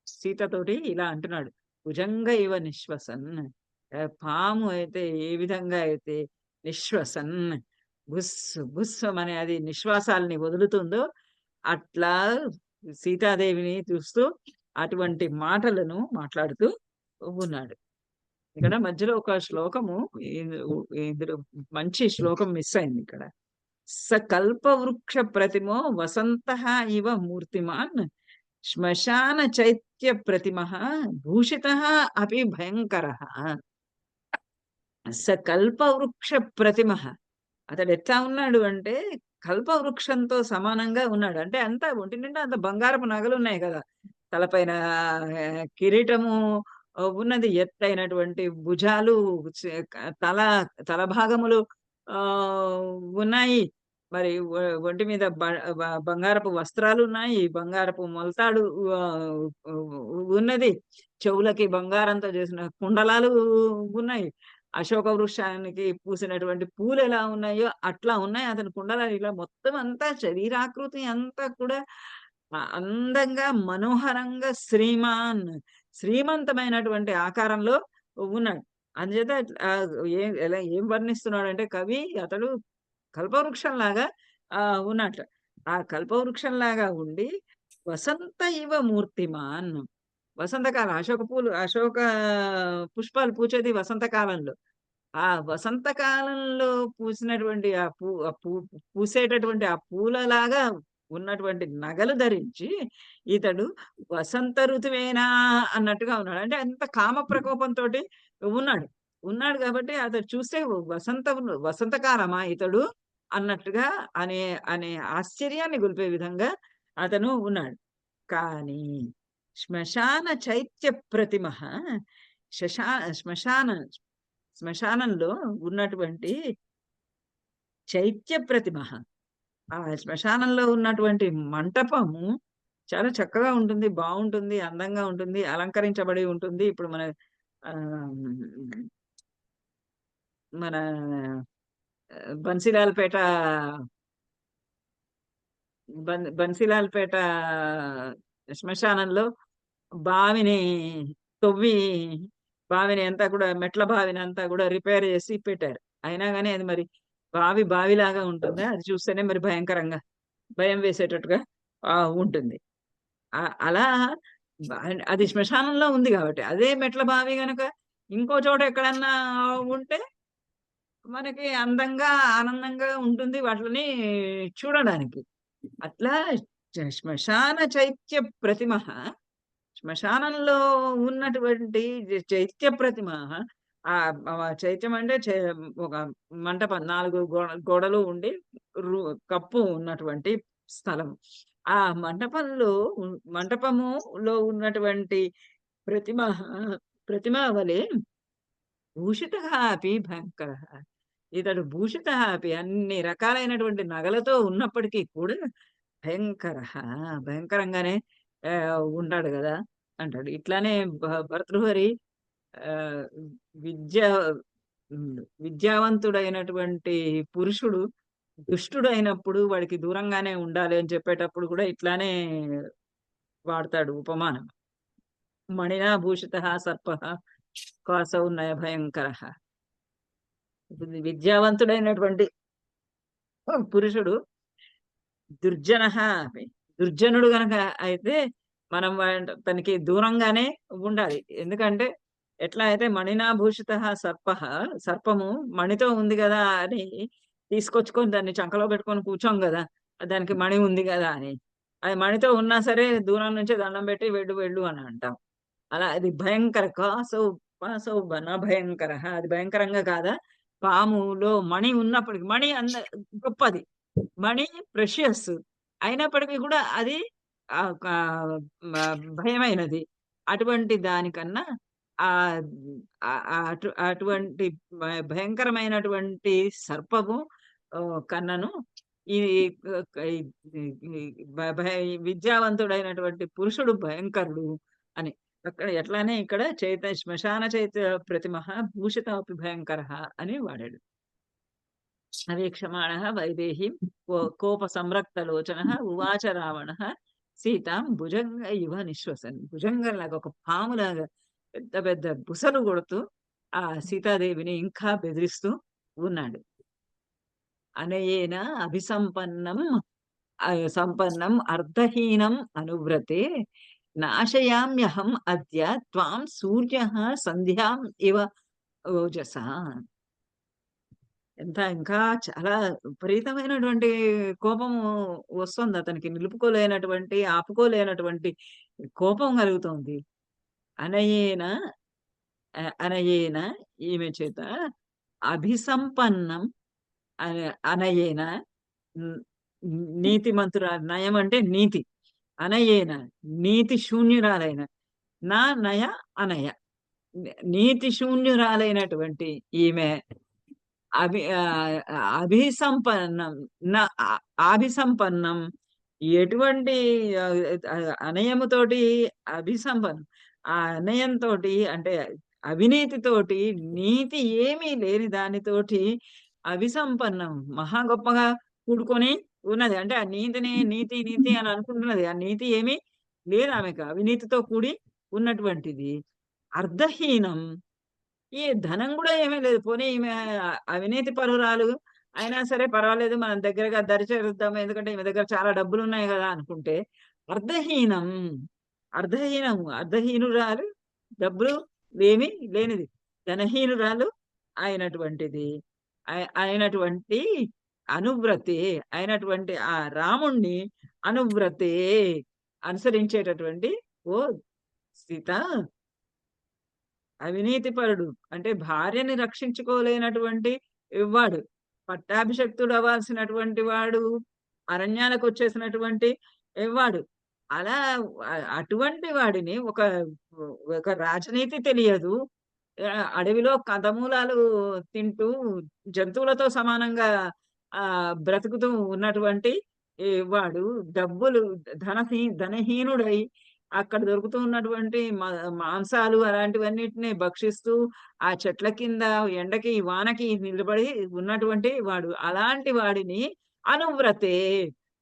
సీతతోటి ఇలా అంటున్నాడు, భుజంగ ఇవ నిశ్వసన్. పాము అయితే ఏ విధంగా అయితే నిశ్వసన్ బుస్సం అనే అది నిశ్వాసాలని వదులుతుందో అట్లా సీతాదేవిని చూస్తూ అటువంటి మాటలను మాట్లాడుతూ ఉన్నాడు. ఇక్కడ మధ్యలో ఒక శ్లోకము, ఇందులో మంచి శ్లోకం మిస్ అయింది ఇక్కడ. సకల్ప వృక్ష ప్రతిమో వసంత ఇవ మూర్తిమాన్ శ్మశాన చైత్య ప్రతిమ భూషిత అపి భయంకర. సకల్ప వృక్ష ప్రతిమ. అతడు ఎట్లా ఉన్నాడు అంటే కల్పవృక్షంతో సమానంగా ఉన్నాడు. అంటే అంతా ఒంటి నిండా అంత బంగారపు నగలు ఉన్నాయి కదా, తలపైన కిరీటము ఉన్నది. ఎత్తైనటువంటి భుజాలు, తల భాగములు ఉన్నాయి. మరి ఒంటి మీద బంగారపు వస్త్రాలున్నాయి. బంగారపు మొలతాడు ఉన్నది. చెవులకి బంగారంతో చేసిన కుండలాలు ఉన్నాయి. అశోక వృక్షానికి పూసినటువంటి పూలు ఎలా ఉన్నాయో అట్లా ఉన్నాయి అతని కుండలాలు. ఇలా మొత్తం అంతా శరీరాకృతి అంతా కూడా అందంగా, మనోహరంగా శ్రీమంతమైనటువంటి ఆకారంలో ఉన్నాడు. అందుచేత ఏం వర్ణిస్తున్నాడంటే కవి, అతడు కల్పవృక్షంలాగా ఉన్నట్టు. ఆ కల్పవృక్షంలాగా ఉండి వసంత ఇవ మూర్తిమాన్. వసంతకాలం అశోక పుష్పాలు పూచేది వసంతకాలంలో. ఆ వసంతకాలంలో పూసినటువంటి పూసేటటువంటి ఆ పూలలాగా ఉన్నటువంటి నగలు ధరించి ఇతడు వసంత ఋతువేనా అన్నట్టుగా ఉన్నాడు. అంటే అంత కామ ప్రకోపంతోటి ఉన్నాడు కాబట్టి అతడు చూస్తే వసంతకాలమా ఇతడు అన్నట్టుగా అనే ఆశ్చర్యాన్ని గొలిపే విధంగా అతను ఉన్నాడు. కానీ శ్మశాన చైత్య ప్రతిమ శ్మశానంలో ఉన్నటువంటి చైత్య ప్రతిమ, ఆ శ్మశానంలో ఉన్నటువంటి మంటపము చాలా చక్కగా ఉంటుంది, బాగుంటుంది, అందంగా ఉంటుంది, అలంకరించబడి ఉంటుంది. ఇప్పుడు మన బన్సీలాల్పేట శ్మశానంలో బావిని తవ్వి అంతా కూడా మెట్ల బావిని అంతా కూడా రిపేర్ చేసి పెట్టారు. అయినా కానీ అది మరి బావిలాగా ఉంటుంది. అది చూస్తేనే మరి భయంకరంగా భయం వేసేటట్టుగా ఉంటుంది. అలా అది శ్మశానంలో ఉంది కాబట్టి. అదే మెట్ల బావి గనక ఇంకో చోట ఎక్కడన్నా ఉంటే మనకి అందంగా, ఆనందంగా ఉంటుంది వాటిని చూడడానికి. అట్లా శ్మశాన చైత్య ప్రతిమ, శ్మశానంలో ఉన్నటువంటి చైత్య ప్రతిమ, ఆ చైత్యం అంటే ఒక మంటపం, 4 గోడలు ఉండి కప్పు ఉన్నటువంటి స్థలం. ఆ మంటపములో ఉన్నటువంటి ప్రతిమ వలె భూషిత అపి భయంకర. ఇతడు భూషిత అపి అన్ని రకాలైనటువంటి నగలతో ఉన్నప్పటికీ కూడా భయంకరంగానే ఉంటాడు కదా అంటాడు. ఇట్లానే భర్తృహరి విద్యావంతుడైనటువంటి పురుషుడు దుష్టుడు అయినప్పుడు వాడికి దూరంగానే ఉండాలి అని చెప్పేటప్పుడు కూడా ఇట్లానే వాడతాడు ఉపమానం. మణినా భూషిత సర్ప కాసౌ నయ భయంకర. విద్యావంతుడైనటువంటి పురుషుడు దుర్జనుడు గనక అయితే మనం తనకి దూరంగానే ఉండాలి. ఎందుకంటే ఎట్లా అయితే మణినాభూషిత సర్పము మణితో ఉంది కదా అని తీసుకొచ్చుకొని దాన్ని చంకలో పెట్టుకొని కూర్చోం కదా, దానికి మణి ఉంది కదా అని. అది మణితో ఉన్నా సరే దూరం నుంచి దండం పెట్టి వెళ్ళు అని అంటాం. అలా అది భయంకర కాసౌ భయంకర. అది భయంకరంగా కాదా? పాములో మణి ఉన్నప్పటికీ, మణి గొప్పది, మణి ప్రెషియస్ అయినప్పటికీ కూడా అది భయమైనది. అటువంటి దానికన్నా అటువంటి భయంకరమైనటువంటి సర్పము కన్నను ఈ విద్యావంతుడైనటువంటి పురుషుడు భయంకరుడు అని. అక్కడ ఎట్లానే ఇక్కడ శ్మశాన చైత్య ప్రతిమ భూషిత భయంకర అని వాడాడు. అవేక్షమాణ వైదేహి కోప సంరక్తలోచన ఉవాచ రావణ సీతాం భుజంగ ఇవ నిశ్వసన్. భుజంగంలాగా ఒక పాములాగా పెద్ద పెద్ద బుసలు కొడుతూ ఆ సీతాదేవిని ఇంకా బెదిరిస్తూ ఉన్నాడు. అనయేన సంపన్నం అర్ధహీనం అనువ్రతే నాశయామ్యహం అద్య త్వాం సూర్య సంధ్యాం ఇవ ఓజస. ఇంకా చాలా విపరీతమైనటువంటి కోపము వస్తుంది అతనికి. ఆపుకోలేనటువంటి కోపం కలుగుతోంది. అనయేన ఈమె చేత అభిసంపన్నం అనయేన నీతిమంతురాలు. నయం అంటే నీతి. అనయేన నీతి శూన్యురాలైన నా నయ అనయ నీతి శూన్యురాలైనటువంటి ఈమె అభిసంపన్నం అభిసంపన్నం ఎటువంటి అనయముతోటి అభిసంపన్నం, ఆ అనయంతో అంటే అవినీతితోటి, నీతి ఏమీ లేని దానితోటి అభిసంపన్నం మహా గొప్పగా కూడుకొని ఉన్నది. అంటే ఆ నీతిని నీతి నీతి అని అనుకుంటున్నది. ఆ నీతి ఏమీ లేదు ఆమెకు, అవినీతితో కూడి ఉన్నటువంటిది. అర్ధహీనం, ఈ ధనం కూడా ఏమీ లేదు. పోనీ ఈమె అవినీతి పరురాలు అయినా సరే పర్వాలేదు, మనం దగ్గరగా దరిచేరుద్దాము, ఎందుకంటే ఈమె దగ్గర చాలా డబ్బులు ఉన్నాయి కదా అనుకుంటే, అర్ధహీనం, అర్ధహీనురాలు, డబ్బులు ఏమీ లేనిది, ధనహీనురాలు అయినటువంటిది, అయినటువంటి అనువ్రతే, అయినటువంటి ఆ రాముణ్ణి అనువ్రతే అనుసరించేటటువంటి ఓ సీత, అవినీతిపరుడు అంటే భార్యని రక్షించుకోలేనటువంటి వాడు, పట్టాభిషక్తుడు అవ్వాల్సినటువంటి వాడు అరణ్యాలకు వచ్చేసినటువంటి వాడు, అలా అటువంటి వాడిని ఒక రాజనీతి తెలియదు, అడవిలో కందమూలాలు తింటూ జంతువులతో సమానంగా బ్రతుకుతూ ఉన్నటువంటి వాడు, డబ్బులు ధనహీనుడై అక్కడ దొరుకుతూ ఉన్నటువంటి మాంసాలు అలాంటివన్నిటిని భక్షిస్తూ ఆ చెట్ల కింద ఎండకి వానకి నిలబడి ఉన్నటువంటి వాడు, అలాంటి వాడిని అనువ్రతే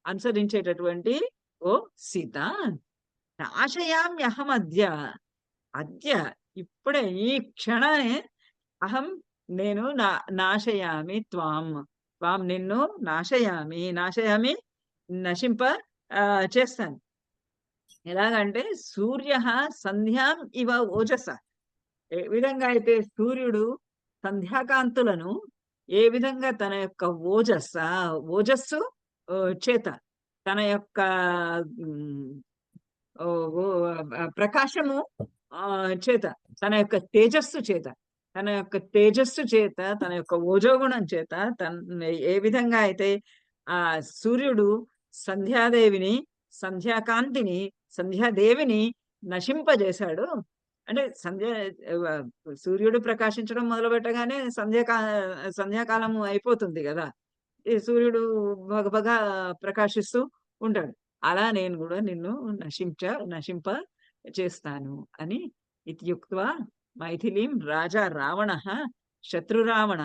అనుసరించేటటువంటి ఓ సీత, నాశయామ్యహమద్య, అద్య ఇప్పుడే ఈ క్షణానే, నేను నాశయామి త్వాం, నిన్ను నాశయామి నశింప చేస్తాను. ఎలాగంటే సూర్య సంధ్యాం ఇవ ఓజస, ఏ విధంగా అయితే సూర్యుడు సంధ్యాకాంతులను ఏ విధంగా తన యొక్క ఓజస్సు చేత, తన యొక్క ప్రకాశము చేత, తన యొక్క తేజస్సు చేత, తన యొక్క ఓజోగుణం చేత ఏ విధంగా అయితే ఆ సూర్యుడు సంధ్యాదేవిని, సంధ్యాదేవిని నశింపజేశాడు. అంటే సూర్యుడు ప్రకాశించడం మొదలు పెట్టగానే సంధ్యాకాలము అయిపోతుంది కదా, ఈ సూర్యుడు భగభగ ప్రకాశిస్తూ ఉంటాడు. అలా నేను కూడా నిన్ను నశింప చేస్తాను అని ఇత్యుక్త్వా మైథిలీం రాజా రావణ శత్రురావణ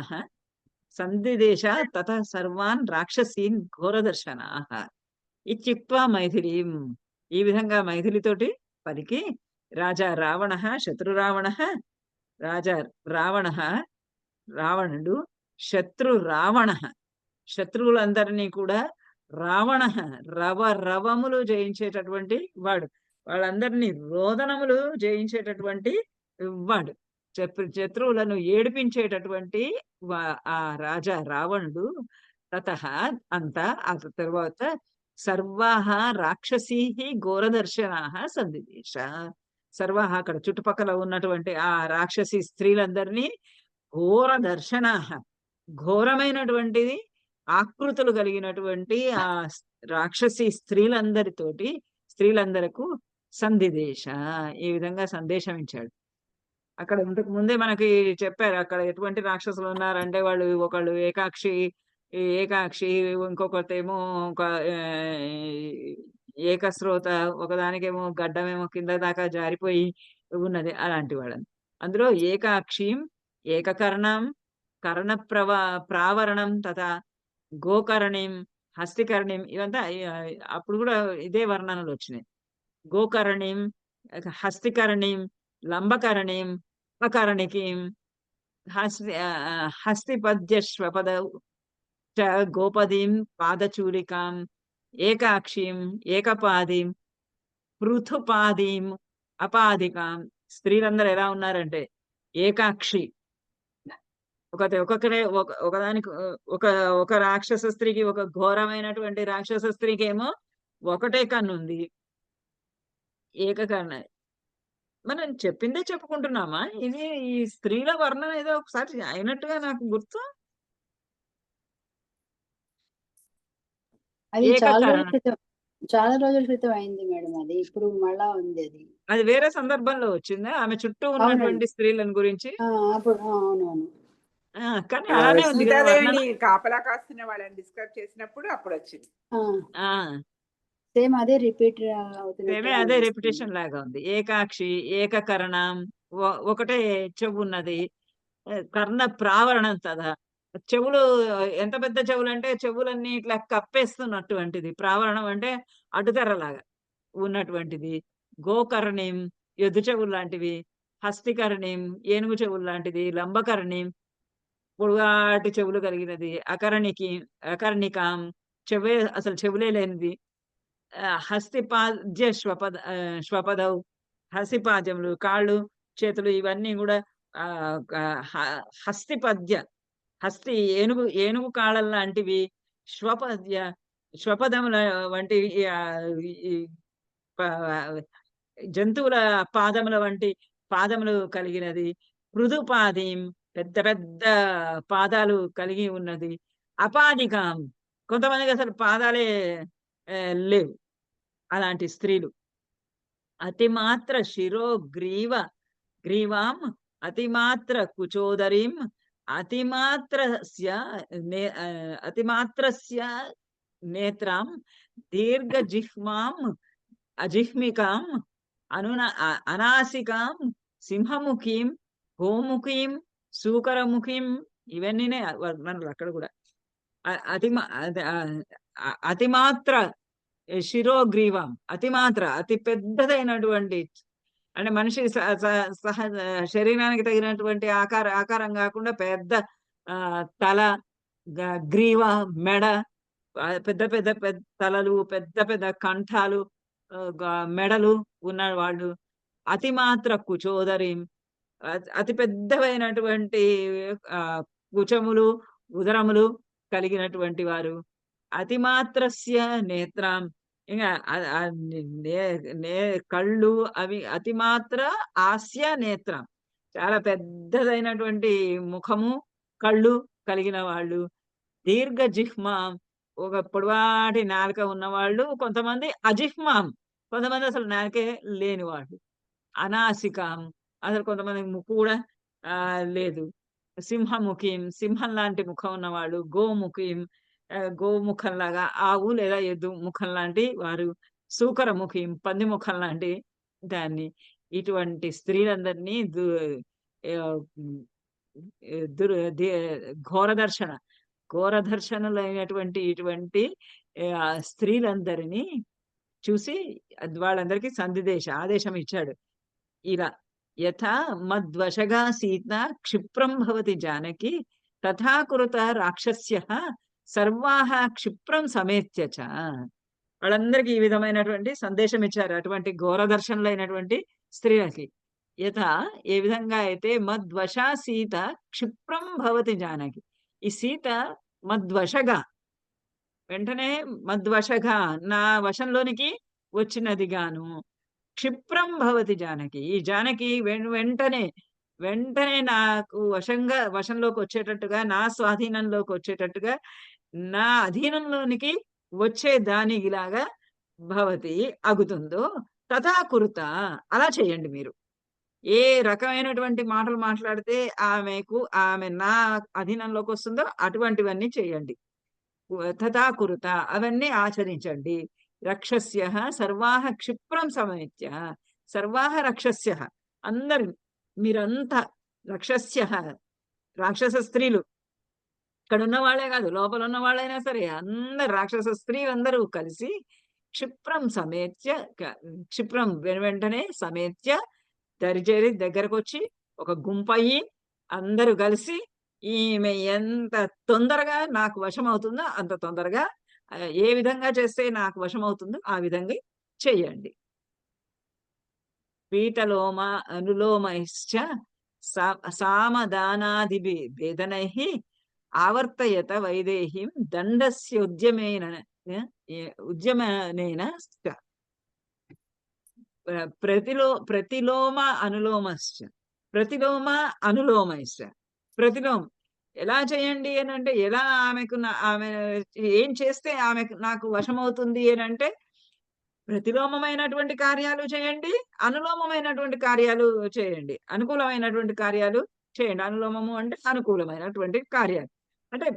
సందిదేశ తత సర్వాన్ రాక్షసీన్ ఘోరదర్శనా ఇత్యుక్త్వా మైథిలీం, ఈ విధంగా మైథిలితోటి పలికి రాజా రావణ శత్రురావణ, రాజా రావణుడు శత్రురావణ, శత్రువులందరినీ కూడా రావణ రవములు జయించేటటువంటి వాడు, వాళ్ళందరినీ రోదనములు జయించేటటువంటి వాడు, శత్రువులను ఏడిపించేటటువంటి ఆ రాజా రావణుడు. తతః అంతా ఆ తర్వాత సర్వాహ రాక్షసీ ఘోరదర్శనాః సందిదేశ, సర్వాహ అక్కడ చుట్టుపక్కల ఉన్నటువంటి ఆ రాక్షసి స్త్రీలందరినీ ఘోరదర్శనాః, ఘోరమైనటువంటిది ఆకృతులు కలిగినటువంటి ఆ రాక్షసి స్త్రీలందరకు సందిదేశ, ఈ విధంగా సందేశం ఇచ్చాడు. అక్కడ ఇంతకు ముందే మనకి చెప్పారు అక్కడ ఎటువంటి రాక్షసులు ఉన్నారంటే, వాళ్ళు ఒకళ్ళు ఏకాక్షి, ఇంకొకటేమో ఒక ఏకస్రోత, ఒకదానికేమో గడ్డమేమో కింద దాకా జారిపోయి ఉన్నది, అలాంటి వాళ్ళని. అందులో ఏకాక్షిం, ఏకకర్ణం, కర్ణ ప్రావరణం, తథా గోకర్ణిం, హస్తికర్ణిం, ఇవంతా అప్పుడు కూడా ఇదే వర్ణనలు వచ్చినాయి. గోకర్ణిం, హస్తికర్ణిం, లంబకర్ణిం, అకర్ణికీం, హస్తిపద్యశ్వపద గోపదీం పాదచూలికాం, ఏకాక్షిం, ఏకపాదీం, పృథుపాదీం, అపాదికాం. స్త్రీలందరూ ఎలా ఉన్నారంటే ఏకాక్షి, ఒకదానికి ఒక రాక్షస స్త్రీకి, ఒక ఘోరమైనటువంటి రాక్షస స్త్రీకి ఏమో ఒకటే కన్ను ఉంది, ఏకకర్ణ. మనం చెప్పిందే చెప్పుకుంటున్నామా? ఇది ఈ స్త్రీల వర్ణన ఏదో ఒకసారి అయినట్టుగా నాకు గుర్తు. అది చాలా రోజుల క్రితం చాలా రోజుల క్రితం అయింది మేడం అది. ఇప్పుడు మళ్ళా ఉంది అది. అది వేరే సందర్భంలో వచ్చిందా ఆమె చుట్టూ ఉన్నటువంటి అవునండి. స్త్రీలను గురించి? అప్పుడు అవునవును. కానీ అలానే ఉంది కదా వర్ణన. సీతాదేవిని కాపలా కాస్తున్న వాళ్ళని డిస్క్రైబ్ చేసినప్పుడు అప్పుడు వచ్చింది. ఆ సేమ్ అదే రిపీట్ సేమే అవుతున్నట్టుగా అదే అనిపిస్తుంది. రెప్యుటేషన్ లాగా ఉంది. ఏకాక్షి, ఏకకరణం, ఒకటే చెవు ఉన్నది. కర్ణ ప్రావరణం తదా. చెవులు ఎంత పెద్ద చెవులు అంటే చెవులన్నీ ఇట్లా కప్పేస్తున్నటువంటిది. ప్రావరణం అంటే అడ్డుతెరలాగా ఉన్నటువంటిది. గోకర్ణిం, ఎద్దు చెవులు లాంటివి. హస్తికర్ణిం, ఏనుగు చెవులు లాంటిది. లంబకర్ణిం, పొడుగాటి చెవులు కలిగినది. అకర్ణికాం, చెవే అసలు చెవులే లేనిది. హస్తిపాద్య శ్వపదౌ, హస్తిపాద్యములు, కాళ్ళు, చేతులు ఇవన్నీ గూడా హస్తిపద్య, హస్తి ఏనుగు ఏనుగు కాళ్ళ లాంటివి. శ్వపద్య, శ్వపదముల వంటివి. ఈ ప జంతువుల పాదముల వంటి పాదములు కలిగినది. మృదుపాదిం, పెద్ద పెద్ద పాదాలు కలిగి ఉన్నది. అపాదికాం, కొంతమందికి అసలు పాదాలే లేవు అలాంటి స్త్రీలు. అతిమాత్ర శిరో గ్రీవాం, అతిమాత్ర కుచోదరీం, అతిమాత్రస్య నేత్రాం, దీర్ఘజిహ్వాం, అజిహ్మికాం, అనాసికాం, సింహముఖీం, గోముఖీం, సూకరముఖీం. ఇవన్నీనే వర్ణనలు అక్కడ కూడా. అతిమాత్ర శిరోగ్రీవం, అతిమాత్ర అతి పెద్దదైనటువంటి, అంటే మనిషి సహజ శరీరానికి తగినటువంటి ఆకారం కాకుండా పెద్ద తల, గ్రీవ, మెడ, పెద్ద పెద్ద పెద్ద తలలు, పెద్ద పెద్ద కంఠాలు, మెడలు ఉన్న వాళ్ళు. అతిమాత్ర కుచోదరి, అతి పెద్దవైనటువంటి కుచములు, ఉదరములు కలిగినటువంటి వారు. అతిమాత్రస్య నేత్రం, ఇంకా కళ్ళు అవి అతిమాత్ర ఆస్య నేత్రం, చాలా పెద్దదైనటువంటి ముఖము, కళ్ళు కలిగిన వాళ్ళు. దీర్ఘ జిహ్మాం, ఒక పొడవాటి నాలుక ఉన్నవాళ్ళు. కొంతమంది అజిహ్మాం, కొంతమంది అసలు నాలుకే లేని వాళ్ళు. అనాసికాం, అసలు కొంతమందికి ముక్కు కూడా లేదు. సింహముఖీం, సింహం లాంటి ముఖం ఉన్నవాళ్ళు. గోముఖీం, గోముఖం లాగా ఆవు లేదా ఎద్దు ముఖం లాంటి వారు. సూకరముఖీం, పంది ముఖం లాంటి దాన్ని. ఇటువంటి స్త్రీలందరినీ ఘోరదర్శనులైనటువంటి ఇటువంటి స్త్రీలందరినీ చూసి వాళ్ళందరికీ ఆదేశం ఇచ్చాడు ఇలా. యథా మద్వశగా సీత క్షిప్రం భవతి జానకి, తథా కురుత రాక్షస్యః సర్వాః క్షిప్రం సమేత్య చ. వాళ్ళందరికీ ఈ విధమైనటువంటి సందేశం ఇచ్చారు అటువంటి ఘోరదర్శనులైనటువంటి స్త్రీలకి. యథా, ఏ విధంగా అయితే మద్వశా సీత క్షిప్రం భవతి జానకి, ఈ సీత మద్వశగా, వెంటనే మద్వశగా, నా వశంలోనికి వచ్చినది గాను. క్షిప్రం భవతి జానకి, ఈ జానకి వెంటనే నాకు వశంలోకి వచ్చేటట్టుగా, నా స్వాధీనంలోకి వచ్చేటట్టుగా, నా అధీనంలోనికి వచ్చే దానిలాగా భవతి అగుతుందో తథా కురుత, అలా చేయండి మీరు. ఏ రకమైనటువంటి మాటలు మాట్లాడితే ఆమె నా అధీనంలోకి వస్తుందో అటువంటివన్నీ చేయండి. తథా కురుత, అవన్నీ ఆచరించండి. రక్షస్యః సర్వాః క్షిప్రం సమేత్య, సర్వాః రక్షస్యః, అందరు మీరంతా, రక్షస్యః రాక్షస స్త్రీలు, ఇక్కడ ఉన్న వాళ్ళే కాదు లోపల ఉన్న వాళ్ళైనా సరే అందరు రాక్షస స్త్రీలందరూ కలిసి క్షిప్రం సమేత్య, క్షిప్రం వెంటనే సమేత్య, దరిచేరి దగ్గరకు వచ్చి ఒక గుంపయ్యి అందరూ కలిసి ఈమె ఎంత తొందరగా నాకు వశం అవుతుందో అంత తొందరగా, ఏ విధంగా చేస్తే నాకు వశం అవుతుందో ఆ విధంగా చెయ్యండి. పీతలోమ అనులోమైశ్చ సామదానాదిభి భేదనైః ఆవర్తయత వైదేహీం దండస్య ఉద్యమనేన ప్రతిలోమ అనులోమశ్చ, ప్రతిలోమ అనులోమైశ్చ. ప్రతిలోమ ఎలా చేయండి అని అంటే, ఎలా ఆమె ఏం చేస్తే నాకు వశమవుతుంది అని అంటే, ప్రతిలోమమైనటువంటి కార్యాలు చేయండి, అనులోమమైనటువంటి కార్యాలు చేయండి. అనుకూలమైనటువంటి కార్యాలు చేయండి. అనులోమము అంటే అనుకూలమైనటువంటి కార్యాలు. అంటే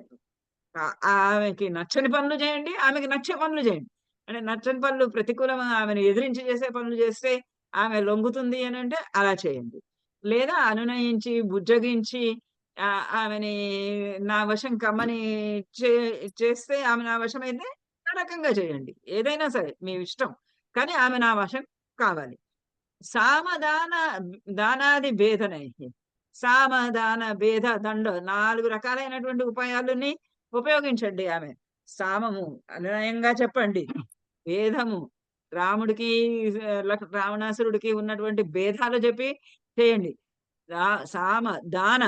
ఆమెకి నచ్చని పనులు చేయండి, ఆమెకి నచ్చే పనులు చేయండి. అంటే నచ్చని పనులు ప్రతికూలం ఆమెను ఎదిరించి చేసే పనులు చేస్తే ఆమె లొంగుతుంది అనంటే అలా చేయండి. లేదా అనునయించి, బుజ్జగించి ఆమెని నా వశం కమ్మని చే చేస్తే ఆమె నా వశమైతే ఆ రకంగా చేయండి. ఏదైనా సరే మీ ఇష్టం. కానీ ఆమె నా వశం కావాలి. సామదాన దానాది భేదనైః. సామదాన భేద దండ 4 రకాలైనటువంటి ఉపాయాలని ఉపయోగించండి ఆమె. సామము అనునయంగా చెప్పండి. భేదము రాముడికి రావణాసురుడికి ఉన్నటువంటి భేదాలు చెప్పి చేయండి. సామ దాన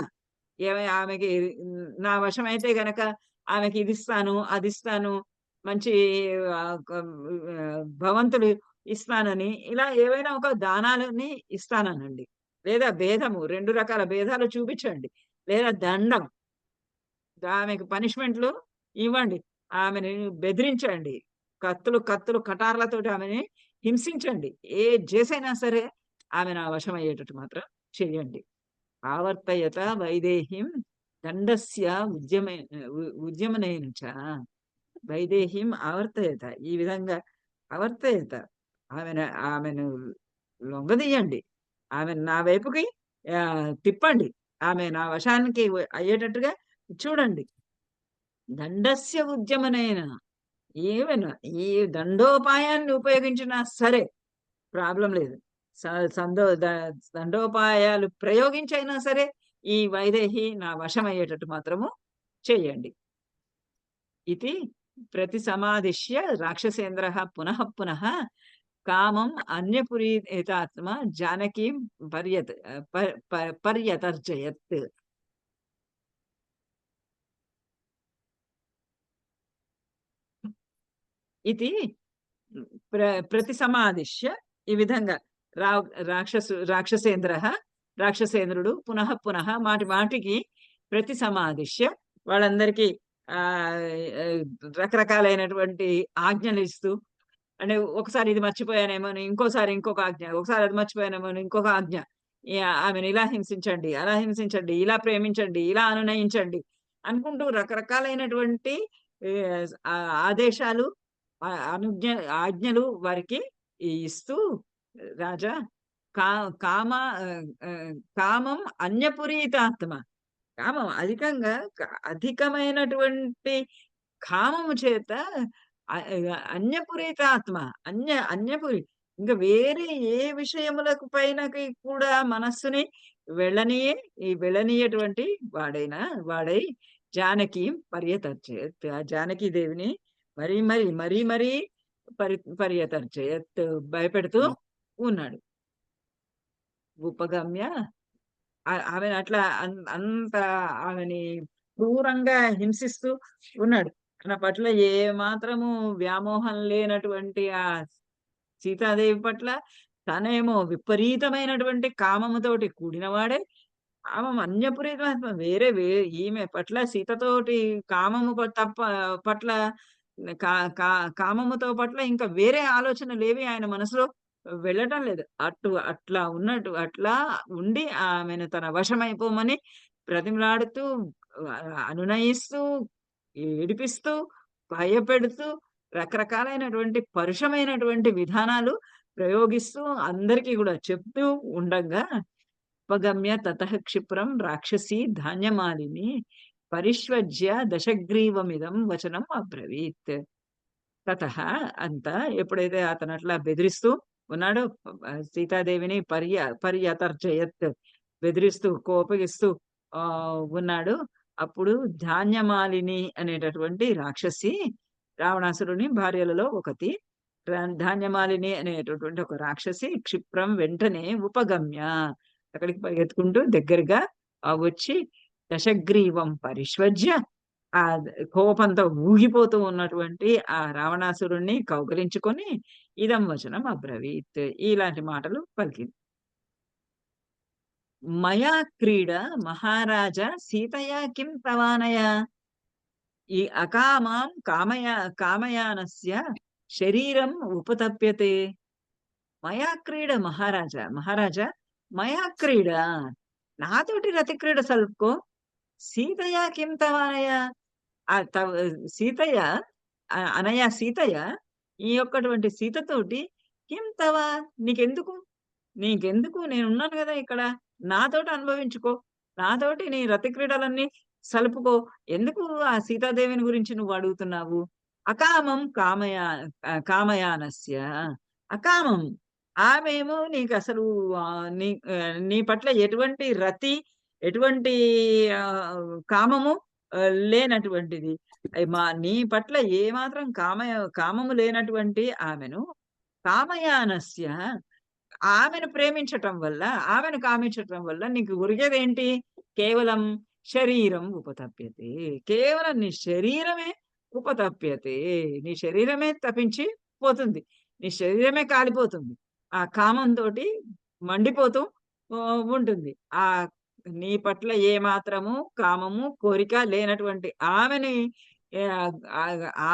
ఆమెకి నా వశమైతే గనక ఆమెకి ఇది ఇస్తాను, అది ఇస్తాను, మంచి భవంతులు ఇస్తానని ఇలా ఏవైనా ఒక దానాలని ఇస్తాననండి. లేదా భేదము 2 రకాల భేదాలు చూపించండి. లేదా దండం ఆమెకి పనిష్మెంట్లు ఇవ్వండి. ఆమెని బెదిరించండి. కత్తులు కటార్లతోటి ఆమెని హింసించండి. ఏది చేసైనా సరే ఆమె నా వశమయ్యేటట్టు మాత్రం చెయ్యండి. ఆవర్తయత వైదేహీం దండస్య ఉద్యమనేన చ. వైదేహీం ఆవర్తయత. ఈ విధంగా ఆవర్తయత. ఆమెను లొంగదీయండి. ఆమెను నా వైపుకి తిప్పండి. ఆమె నా వశానికి అయ్యేటట్టుగా చూడండి. దండస్య ఉద్యమనేన. ఏమైనా ఈ దండోపాయాన్ని ఉపయోగించినా సరే ప్రాబ్లం లేదు. దండోపాయాలు ప్రయోగించైనా సరే ఈ వైదేహి నా వశమయ్యేటట్టు మాత్రము చేయండి. ఇది ప్రతి సమాదిశ్య రాక్షసేంద్ర పునః పునః కామం అన్యపురీతాత్మ జానకీం పర్యతర్జయత్. ఇది ప్రతి సమాదిశ్య ఈ విధంగా రాక్షసేంద్రుడు పునః పునః మాటికి ప్రతి సమాదిశ్య వాళ్ళందరికీ రకరకాలైనటువంటి ఆజ్ఞలు ఇస్తూ, అంటే ఒకసారి ఇది మర్చిపోయానేమో ఇంకోసారి ఇంకొక ఆజ్ఞ, ఒకసారి అది మర్చిపోయానేమో ఇంకొక ఆజ్ఞ. ఆమెను ఇలా హింసించండి, అలా హింసించండి, ఇలా ప్రేమించండి, ఇలా అనునయించండి అనుకుంటూ రకరకాలైనటువంటి ఆదేశాలు ఆజ్ఞలు వారికి ఇస్తూ రాజా కామం అన్యపురీతాత్మ. కామం అధికమైనటువంటి కామము చేత అన్యపురీతాత్మ అన్యపురి ఇంకా వేరే ఏ విషయములకు పైనకి కూడా మనస్సుని వెళ్ళనీయటువంటి వాడై జానకి పర్యతర్చయత్. ఆ జానకీ దేవిని మరీ పర్యతర్చయత్ భయపెడుతూ ఉన్నాడు. ఉపగమ్య ఆమె అట్లా అంత ఆమెని క్రూరంగా హింసిస్తూ ఉన్నాడు. తన పట్ల ఏ మాత్రము వ్యామోహం లేనటువంటి ఆ సీతాదేవి పట్ల తనేమో విపరీతమైనటువంటి కామముతోటి కూడినవాడే. కామం అన్యపురీతమ ఈమె పట్ల సీతతోటి కామము పట్ల కామముతో పట్ల ఇంకా వేరే ఆలోచనలేవి ఆయన మనసులో వెళ్ళటం లేదు. అట్లా ఉండి ఆమెను తన వశమైపోమని బ్రతిమలాడుతూ, అనునయిస్తూ, ఏడిపిస్తూ, భయపెడుతూ రకరకాలైనటువంటి పరుషమైనటువంటి విధానాలు ప్రయోగిస్తూ అందరికీ కూడా చెప్తూ ఉండగా ఉపగమ్య తతః క్షిప్రం రాక్షసి ధాన్యమాలిని పరిష్వజ్య దశగ్రీవమిదం వచనం అబ్రవీత్. తతః అంతా ఎప్పుడైతే అతను అట్లా బెదిరిస్తూ ఉన్నాడో సీతాదేవిని పర్యతర్జయత్ బెదిరిస్తూ కోపగిస్తూ ఉన్నాడు. అప్పుడు ధాన్యమాలిని అనేటటువంటి రాక్షసి, రావణాసురుని భార్యలలో ఒకటి ధాన్యమాలిని అనేటటువంటి ఒక రాక్షసి క్షిప్రం వెంటనే ఉపగమ్య అక్కడికి పరిగెత్తుకుంటూ దగ్గరగా వచ్చి దశగ్రీవం పరిష్వజ్య ఆ కోపంతో ఊగిపోతూ ఉన్నటువంటి ఆ రావణాసురుణ్ణి కౌగలించుకొని ఇదం వచనం అబ్రవీత్. ఇలాంటి మాటలు పలికింది. మయా క్రీడ మహారాజా సీతయా కిం తవానయ. ఈ అకామాం కామయానస్య శరీరం ఉపతప్యతే. మయా క్రీడ మహారాజా, మహారాజా మయా క్రీడ, నాతోటి రతి క్రీడ సలుపుకో. సీతయా కిం తవనయ, ఆ తవ సీతయ్య, అనయ సీతయ్య, ఈ యొక్కటువంటి సీతతోటి కిం తవ, నీకెందుకు, నీకెందుకు, నేనున్నాను కదా ఇక్కడ, నాతోటి అనుభవించుకో, నాతోటి నీ రతి క్రీడలన్నీ సలుపుకో. ఎందుకు ఆ సీతాదేవిని గురించి నువ్వు అడుగుతున్నావు? అకామం కామయానస్య, అకామం, ఆమెమో నీకు అసలు నీ పట్ల ఎటువంటి రతి, ఎటువంటి కామము లేనటువంటిది. నీ పట్ల ఏమాత్రం కామము లేనటువంటి ఆమెను, కామయానస్య, ఆమెను ప్రేమించటం వల్ల, ఆమెను కామించటం వల్ల నీకు ఉరిగేదేంటి? కేవలం శరీరం ఉపతప్యతే, కేవలం నీ శరీరమే ఉపతప్యతే, నీ శరీరమే తపించి పోతుంది, నీ శరీరమే కాలిపోతుంది, ఆ కామంతో మండిపోతూ ఉంటుంది. ఆ నీ పట్ల ఏ మాత్రము కామము కోరిక లేనటువంటి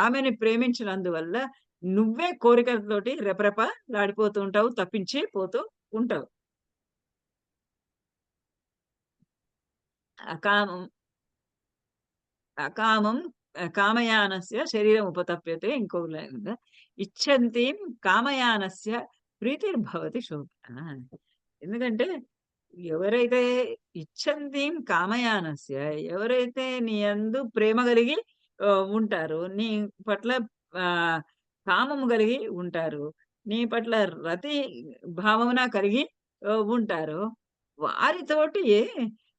ఆమెని ప్రేమించినందువల్ల నువ్వే కోరికలతోటి రెపరెప లాడిపోతూ ఉంటావు, తప్పించి పోతూ ఉంటావు. అకామం అకామం కామయానస్య శరీరం ఉపతప్యతే. ఇంకో ఇచ్చంతీం కామయానస్య ప్రీతిర్భవతి శోభన. ఎందుకంటే ఎవరైతే ఇచ్చంతీం కామయానస్య, ఎవరైతే నీ యందు ప్రేమ కలిగి ఉంటారో, నీ పట్ల కామము కలిగి ఉంటారు, నీ పట్ల రతి భావమున కలిగి ఉంటారో, వారితోటి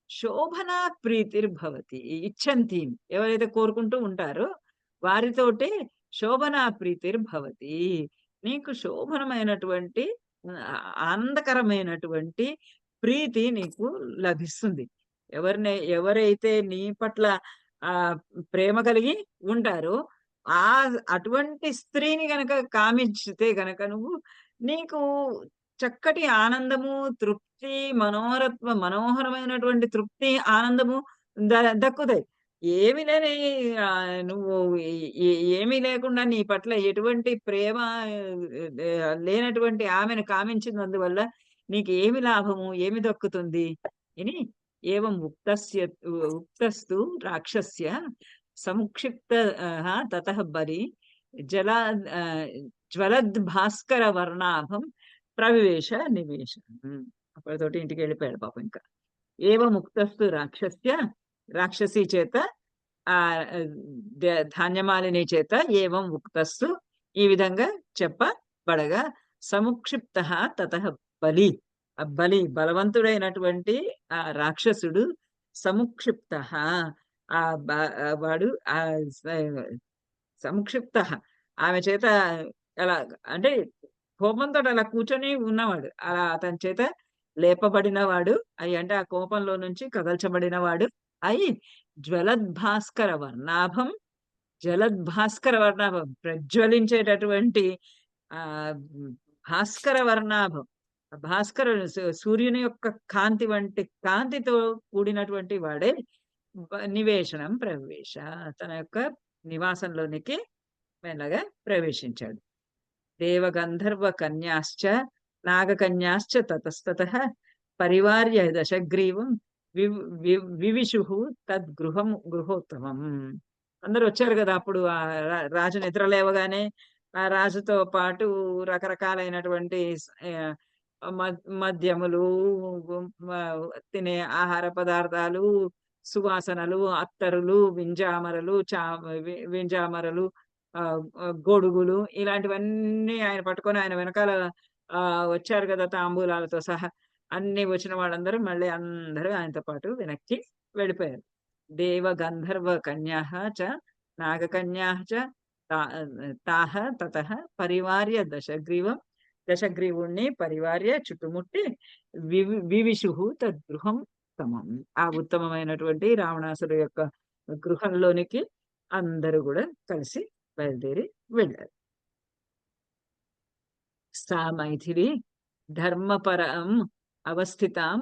శోభన ప్రీతిర్భవతి. ఇచ్చంతీం, ఎవరైతే కోరుకుంటూ ఉంటారో వారితోటి శోభన ప్రీతిర్భవతి, నీకు శోభనమైనటువంటి ఆనందకరమైనటువంటి ప్రీతి నీకు లభిస్తుంది. ఎవరైతే నీ పట్ల ప్రేమ కలిగి ఉంటారో అటువంటి స్త్రీని గనక కామించితే గనక నువ్వు, నీకు చక్కటి ఆనందము, తృప్తి, మనోహరమైనటువంటి తృప్తి, ఆనందము దక్కుతాయి. ఏమి లేని నువ్వు ఏమీ లేకుండా నీ పట్ల ఎటువంటి ప్రేమ లేనటువంటి ఆమెను కామించినందువల్ల నీకు ఏమి లాభము, ఏమి దక్కుతుంది అని. ఏవం ఉక్తస్తు రాక్షస్య సముక్షిప్త తతః బలి జ్వలద్ భాస్కర వర్ణాభం ప్రవివేశ నివేశ. అప్పటితోటి ఇంటికి వెళ్ళిపోయాడు పాపం. ఇంకా ఏవం ఉక్తస్తు రాక్షస్య, రాక్షసి చేత, ధాన్యమాలిని చేత, ఏవం ఉక్తస్తు ఈ విధంగా చెప్పబడగా, సముక్షిప్త తతః బలి, బలవంతుడైనటువంటి ఆ రాక్షసుడు, సముక్షిప్త వాడు సముక్షిప్త ఆమె చేత అలా అంటే కోపంతో అలా కూర్చొని ఉన్నవాడు, అలా అతని చేత లేపబడిన వాడు అయి, అంటే ఆ కోపంలో నుంచి కదల్చబడిన వాడు అయి, జ్వలద్భాస్కర వర్ణాభం, జలద్భాస్కర వర్ణాభం, ప్రజ్వలించేటటువంటి భాస్కర వర్ణాభం, భాస్కర సూర్యుని యొక్క కాంతి వంటి కాంతితో కూడినటువంటి వాడే నివేశనం ప్రవేశ, తన యొక్క నివాసంలోనికి మెల్లగా ప్రవేశించాడు. దేవగంధర్వ కన్యాశ్చ నాగకన్యాశ్చ తతస్తతః పరివార్య దశగ్రీవం వివిషుః గృహోత్తమం. అందరూ వచ్చారు కదా అప్పుడు. ఆ రాజు నిద్ర లేవగానే ఆ రాజుతో పాటు రకరకాలైనటువంటి మద్యములు, తినే ఆహార పదార్థాలు, సువాసనలు, అత్తరులు, వింజామరలు, గొడుగులు, ఇలాంటివన్నీ ఆయన పట్టుకొని ఆయన వెనకాల వచ్చారు కదా తాంబూలాలతో సహా. అన్ని వచ్చిన వాళ్ళందరూ మళ్ళీ అందరూ ఆయనతో పాటు వెనక్కి వెళ్ళిపోయారు. దేవ గంధర్వ కన్యాః చ నాగకన్యాః చ తాః తతః పరివార్య దశగ్రీవుణ్ణి పరివార్య చుట్టుముట్టి వివిషుః తద్గృహం ఉత్తమం, ఆ ఉత్తమమైనటువంటి రావణాసుడు యొక్క గృహంలోనికి అందరూ కూడా కలిసి బయలుదేరి వెళ్ళారు. సా మైథిలి ధర్మపరం అవస్థితాం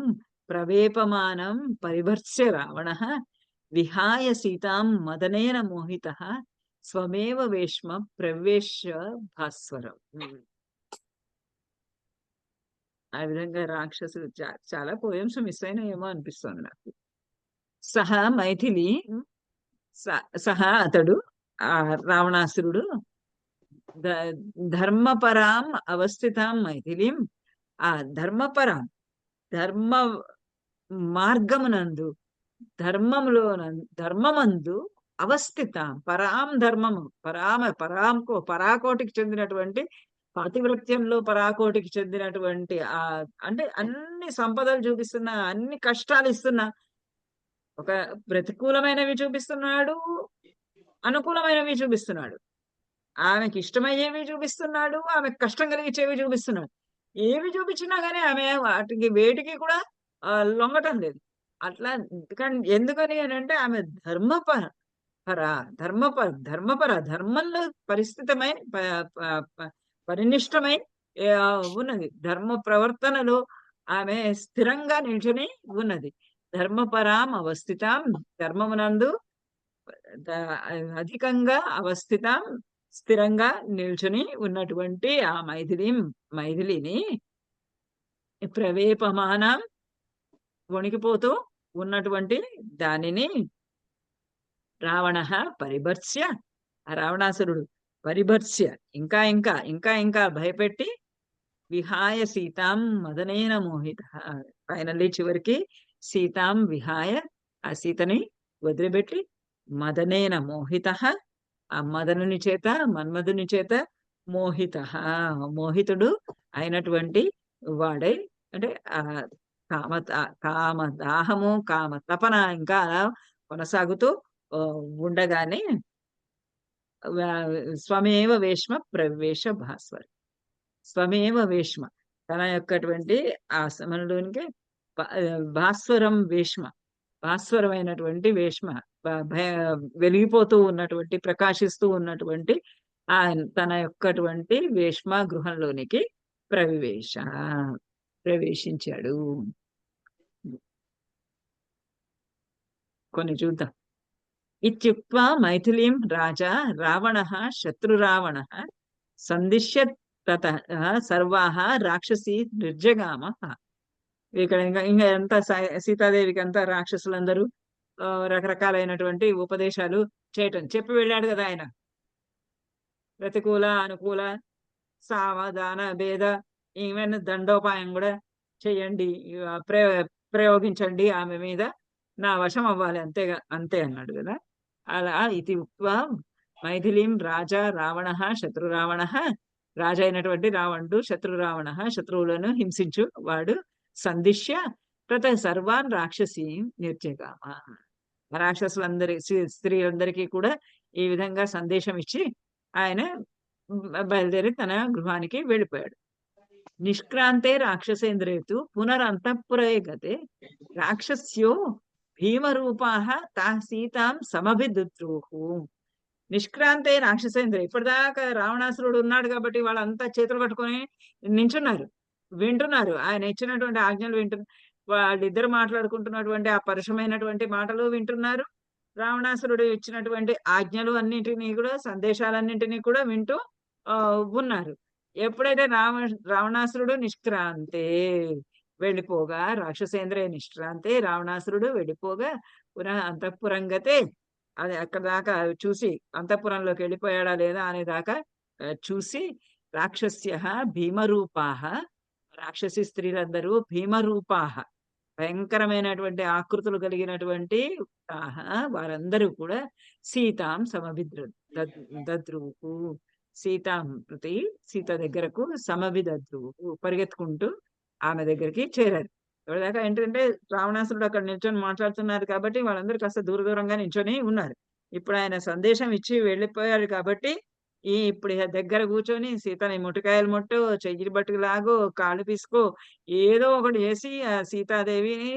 ప్రవేపమానం పరిభర్స్య రావణః విహాయ సీతాం మదనేన మోహితః స్వమేవ వేష్మ ప్రవేశ్య భాస్వరం. ఆ విధంగా రాక్షసులు చాలా పోయమ్స్ మిస్ అయినాయేమో అనిపిస్తుంది నాకు. సహా మైథిలి సహా అతడు ఆ రావణాసురుడు ధర్మపరాం అవస్థితాం మైథిలిం, ఆ ధర్మపరాం ధర్మ మార్గమునందు ధర్మమందు అవస్థిత పరాం ధర్మము పరాకోటికి చెందినటువంటి పాతివ్రత్యంలో పరాకోటికి చెందినటువంటి అంటే అన్ని సంపదలు చూపిస్తున్నా, అన్ని కష్టాలు ఇస్తున్నా, ఒక ప్రతికూలమైనవి చూపిస్తున్నాడు, అనుకూలమైనవి చూపిస్తున్నాడు, ఆమెకి ఇష్టమయ్యేవి చూపిస్తున్నాడు, ఆమెకు కష్టం కలిగించేవి చూపిస్తున్నాడు. ఏవి చూపించినా కానీ ఆమె వాటికి వేటికి కూడా లొంగటం లేదు. అట్లా ఎందుకని అని అంటే ఆమె ధర్మంలో పరినిష్టమై ఉన్నది. ధర్మ ప్రవర్తనలో ఆమె స్థిరంగా నిల్చుని ఉన్నది. ధర్మపరాం అవస్థితాం, ధర్మమునందు అధికంగా అవస్థితాం, స్థిరంగా నిల్చుని ఉన్నటువంటి ఆ మైథిలిని ప్రవేపమానం వణికిపోతూ ఉన్నటువంటి దానిని రావణ పరిభర్స్య, ఆ రావణాసురుడు పరిభర్స్య ఇంకా ఇంకా ఇంకా ఇంకా భయపెట్టి విహాయ సీతాం మదనేన మోహిత, ఫైనల్లీ చివరికి సీతాం విహాయ, ఆ సీతని వదిలిపెట్టి మదనేన మోహిత, ఆ మదనుని చేత మన్మధుని చేత మోహితుడు అయినటువంటి వాడై, అంటే ఆ కామదాహము కామ తపన ఇంకా అలా కొనసాగుతూ ఉండగానే స్వమేవ వేష్మ ప్రవేశ భాస్వర్, స్వమేవ వేష్మ తన యొక్కటువంటి ఆ సమయంలోనికి భాస్వరం వేష్మ, భాస్వరమైనటువంటి వేష్మ వెలిగిపోతూ ఉన్నటువంటి ప్రకాశిస్తూ ఉన్నటువంటి ఆ తన యొక్కటువంటి వేష్మ గృహంలోనికి ప్రవేశించాడు. కొన్ని చూద్దాం. ఇత్యుక్త్వా మైథిలీం రాజా రావణః శత్రురావణః సందిశ్య తతః సర్వాః రాక్షసీ నిర్జగామః. ఇక్కడ ఇంకా ఎంత సీతాదేవికి అంతా రాక్షసులందరూ రకరకాలైనటువంటి ఉపదేశాలు చెప్పి వెళ్ళాడు కదా ఆయన. ప్రతికూల అనుకూల సావధాన భేద ఈవెన్ దండోపాయం కూడా చెయ్యండి, ప్రయోగించండి, ఆమె మీద నా వశం అవ్వాలి, అంతే అన్నాడు కదా. అలా ఇది ఉక్త్వా మైథిలీం రాజా రావణ శత్రురావణ, రాజా అయినటువంటి రావణుడు శత్రురావణ, శత్రువులను హింసించు వాడు, సందిశ్య తత సర్వాన్ రాక్షసీ నిర్జగామ, స్త్రీలందరికీ కూడా ఈ విధంగా సందేశం ఇచ్చి ఆయన బయలుదేరి తన గృహానికి వెళ్ళిపోయాడు. నిష్క్రాంతే రాక్షసేంద్రేతు పునరంతఃపురే గతే రాక్షస్యో భీమరూపాః తాః సీతాం సమభిదుద్రుః. నిష్క్రాంతే రాక్షసేంద్ర, ఇప్పటిదాకా రావణాసురుడు ఉన్నాడు కాబట్టి వాళ్ళంతా చేతులు కట్టుకొని నించున్నారు, వింటున్నారు, ఆయన ఇచ్చినటువంటి ఆజ్ఞలు వింటున్నారు. వాళ్ళిద్దరు మాట్లాడుకుంటున్నటువంటి ఆ పరుషమైనటువంటి మాటలు వింటున్నారు, రావణాసురుడు ఇచ్చినటువంటి ఆజ్ఞలు అన్నింటినీ కూడా సందేశాలన్నింటినీ కూడా వింటూ ఉన్నారు. ఎప్పుడైతే రావణాసురుడు నిష్క్రాంతే వెళ్ళిపోగా, రాక్షసేంద్రే నిష్క్రాంతే రావణాసురుడు వెళ్ళిపోగా పునః అంతఃపురంగతే, అది అక్కడ దాకా చూసి అంతఃపురంలోకి వెళ్ళిపోయాడా లేదా అనే దాకా చూసి రాక్షస్య భీమరూపాః, రాక్షసి స్త్రీలందరూ భీమరూపాః భయంకరమైనటువంటి ఆకృతులు కలిగినటువంటి వారందరూ కూడా సీతాం దద్రువు, సీతాం ప్రతి సీత దగ్గరకు సమభిదద్రువు పరిగెత్తుకుంటూ ఆమె దగ్గరికి చేరారు. ఇప్పటిదాకా ఏంటంటే రావణాసురుడు అక్కడ నిల్చొని మాట్లాడుతున్నారు కాబట్టి వాళ్ళందరూ కాస్త దూరంగా నిల్చొని ఉన్నారు. ఇప్పుడు ఆయన సందేశం ఇచ్చి వెళ్ళిపోయారు కాబట్టి ఇప్పుడు దగ్గర కూర్చొని సీతని ముటికాయలు ముట్టు, చెయ్యి బట్టుకు లాగు, కాళ్ళు పీసుకో, ఏదో ఒకటి చేసి ఆ సీతాదేవిని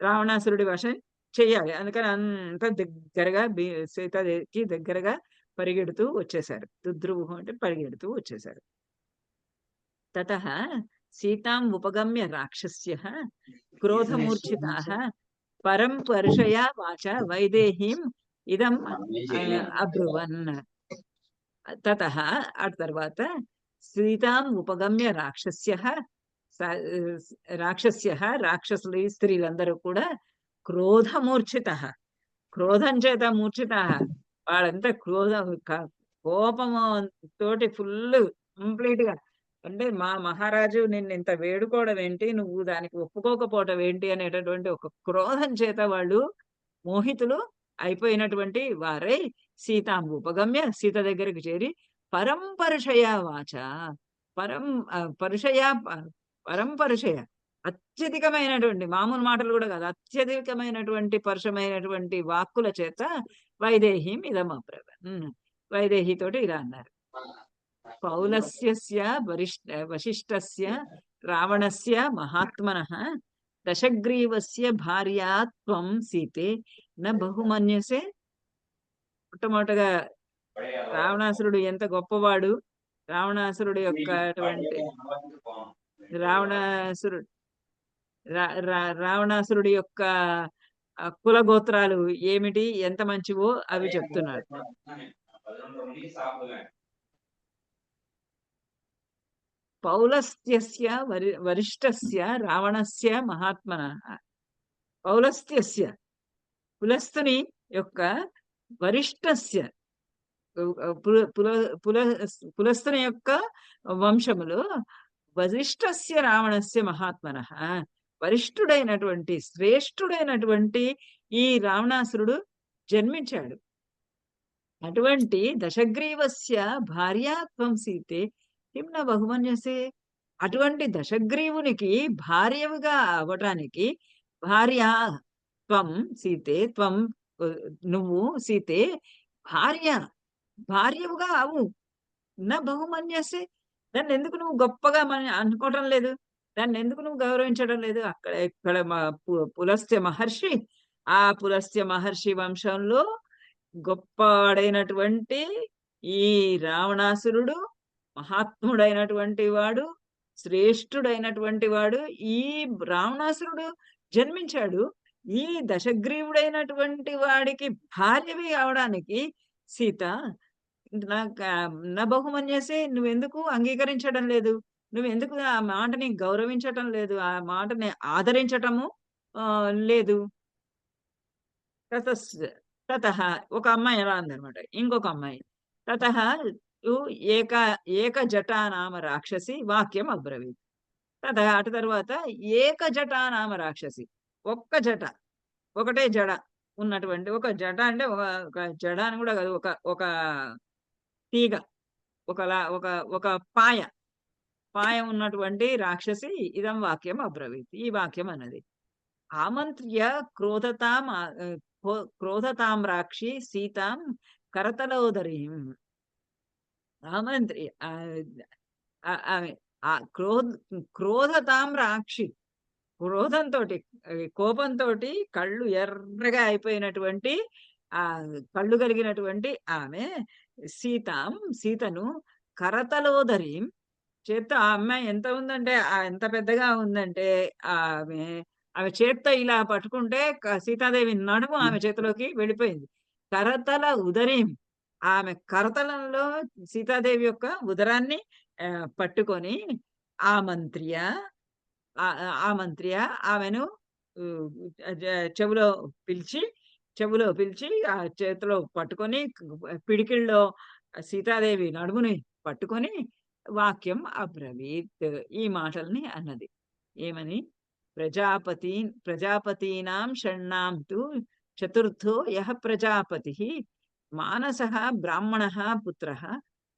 రావణాసురుడి వశం చెయ్యాలి. అందుకని అంత దగ్గరగా సీతాదేవికి దగ్గరగా పరిగెడుతూ వచ్చేశారు. దుద్రువు అంటే పరిగెడుతూ వచ్చేశారు. తతః సీతాం ఉపగమ్య రాక్షస్యః క్రోధమూర్ఛితాః పరం పరుషయా వాచ వైదేహీం ఇదం అబ్రువన్. తతః ఆ తర్వాత సీతాం ఉపగమ్య రాక్షసులు స్త్రీలందరూ కూడా క్రోధమూర్ఛిత, క్రోధం చేత మూర్ఛిత, వాళ్ళంతా కోపము తోటి ఫుల్ కంప్లీట్ గా, అంటే మా మహారాజు నిన్ను ఇంత వేడుకోవడం ఏంటి, నువ్వు దానికి ఒప్పుకోకపోవటం ఏంటి అనేటటువంటి ఒక క్రోధం చేత వాళ్ళు మోహితులు అయిపోయినటువంటి వారై సీతాం ఉపగమ్య, సీత దగ్గరికి చేరి పరంపరుషయ వాచ, పరం పరంపరుషయ, అత్యధికమైనటువంటి మామూలు మాటలు కూడా కాదు, అత్యధికమైనటువంటి పరుషమైనటువంటి వాక్కుల చేత వైదేహీం ఇదమబ్రవన్, వైదేహి తోటి ఇలా అన్నారు. పౌలస్య వశిష్ఠస్య రావణస్య మహాత్మనః దశగ్రీవస్య భార్యా త్వం సీతే న బహుమన్యసే. మొట్టమొదటగా రావణాసురుడు ఎంత గొప్పవాడు, రావణాసురుడు యొక్క రావణాసురుడి యొక్క కుల గోత్రాలు ఏమిటి, ఎంత మంచివో అవి చెప్తున్నాడు. పౌలస్త్యస్య వరిష్ఠస్య రావణస్య మహాత్మనః, పౌలస్త్యస్య పులస్తుని యొక్క వరిష్ఠస్య పులస్తుని యొక్క వంశములు వరిష్ఠస్య రావణస్య మహాత్మనః, వరిష్ఠుడైనటువంటి శ్రేష్ఠుడైనటువంటి ఈ రావణాసురుడు జన్మించాడు. అటువంటి దశగ్రీవస్య భార్యా త్వం సీతే కింన బహుమన్యసే, అటువంటి దశగ్రీవునికి భార్యవుగా అవటానికి, భార్య త్వం సీతే, త్వం నువ్వు సీతే భార్యవుగా అవు, నా బహుమన్యసే, దాన్ని ఎందుకు నువ్వు గొప్పగా అనుకోవటం లేదు, దాన్ని ఎందుకు నువ్వు గౌరవించడం లేదు? ఇక్కడ పులస్త్య మహర్షి, ఆ పులస్త్య మహర్షి వంశంలో గొప్పవాడైనటువంటి ఈ రావణాసురుడు మహాత్ముడైనటువంటి వాడు, శ్రేష్ఠుడైనటువంటి వాడు, ఈ రావణాసురుడు జన్మించాడు. ఈ దశగ్రీవుడైనటువంటి వాడికి భార్యవి అవడానికి సీత నా బహుమన్యసే, నువ్వెందుకు అంగీకరించడం లేదు, నువ్వెందుకు ఆ మాటని గౌరవించటం లేదు, ఆ మాటని ఆదరించటము లేదు. తతః ఒక అమ్మాయి ఎలా అందనమాట, ఇంకొక అమ్మాయి తతః ఏక జటా నామ రాక్షసి వాక్యం అబ్రవీత్. తతః అటు తర్వాత ఏక జటా నామ రాక్షసి, ఒక్క జట, ఒకటే జడ ఉన్నటువంటి, ఒక జట అంటే ఒక జడ అని కూడా కాదు, ఒక తీగ, ఒక పాయ ఉన్నటువంటి రాక్షసి ఇదం వాక్యం అబ్రవీత్, ఈ వాక్యం అన్నది. ఆమంత్ర్య క్రోధతాం రాక్షి సీతాం కరతలోదరీం, ఆమంత్రి క్రోధతాం రాక్షి, క్రోధంతో కోపంతో కళ్ళు ఎర్రగా అయిపోయినటువంటి ఆ కళ్ళు కలిగినటువంటి ఆమె సీతను కరతలోదరీం చేత్తో, ఆ అమ్మాయి ఎంత ఉందంటే ఎంత పెద్దగా ఉందంటే ఆమె చేత్తో ఇలా పట్టుకుంటే సీతాదేవి నడుము ఆమె చేతిలోకి వెళ్ళిపోయింది. కరతల ఉదరీం, ఆమె కరతలంలో సీతాదేవి యొక్క ఉదరాన్ని పట్టుకొని ఆమంత్ర్య ఆమెను చెవులో పిలిచి ఆ చేతిలో పట్టుకొని పిడికిళ్ళలో సీతాదేవి నడుముని పట్టుకొని వాక్యం అబ్రవీత్, ఈ మాటల్ని అన్నది. ఏమని? ప్రజాపతీనాం షణ్ణాం తు చతుర్థో యః ప్రజాపతి మానసః బ్రాహ్మణః పుత్రః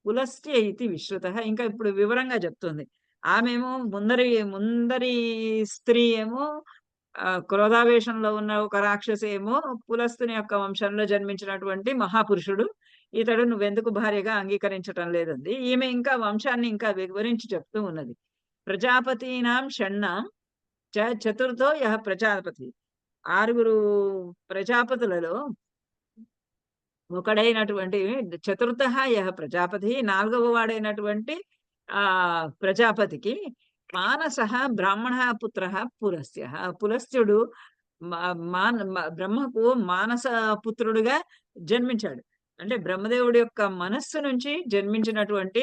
పులస్త్య ఇతి విశ్రుతః. ఇంకా ఇప్పుడు వివరంగా చెప్తుంది. ఆమెమో ముందరి స్త్రీ ఏమో క్రోధావేశంలో ఉన్న ఒక రాక్షసి ఏమో పులస్తుని యొక్క వంశంలో జన్మించినటువంటి మహాపురుషుడు, ఇతడు నువ్వెందుకు భార్యగా అంగీకరించటం లేదండి. ఈమె ఇంకా వంశాన్ని ఇంకా వివరించి చెప్తూ ఉన్నది. ప్రజాపతీనాం షణ్ణాం చతుర్థో యః ప్రజాపతి, 6 ప్రజాపతులలో ఒకడైనటువంటి చతుర్థ యః ప్రజాపతి, 4వ వాడైనటువంటి ప్రజాపతికి మానసః బ్రాహ్మణ పుత్ర పులస్త్య, పులస్త్యుడు బ్రహ్మకు మానస పుత్రుడుగా జన్మించాడు. అంటే బ్రహ్మదేవుడి యొక్క మనస్సు నుంచి జన్మించినటువంటి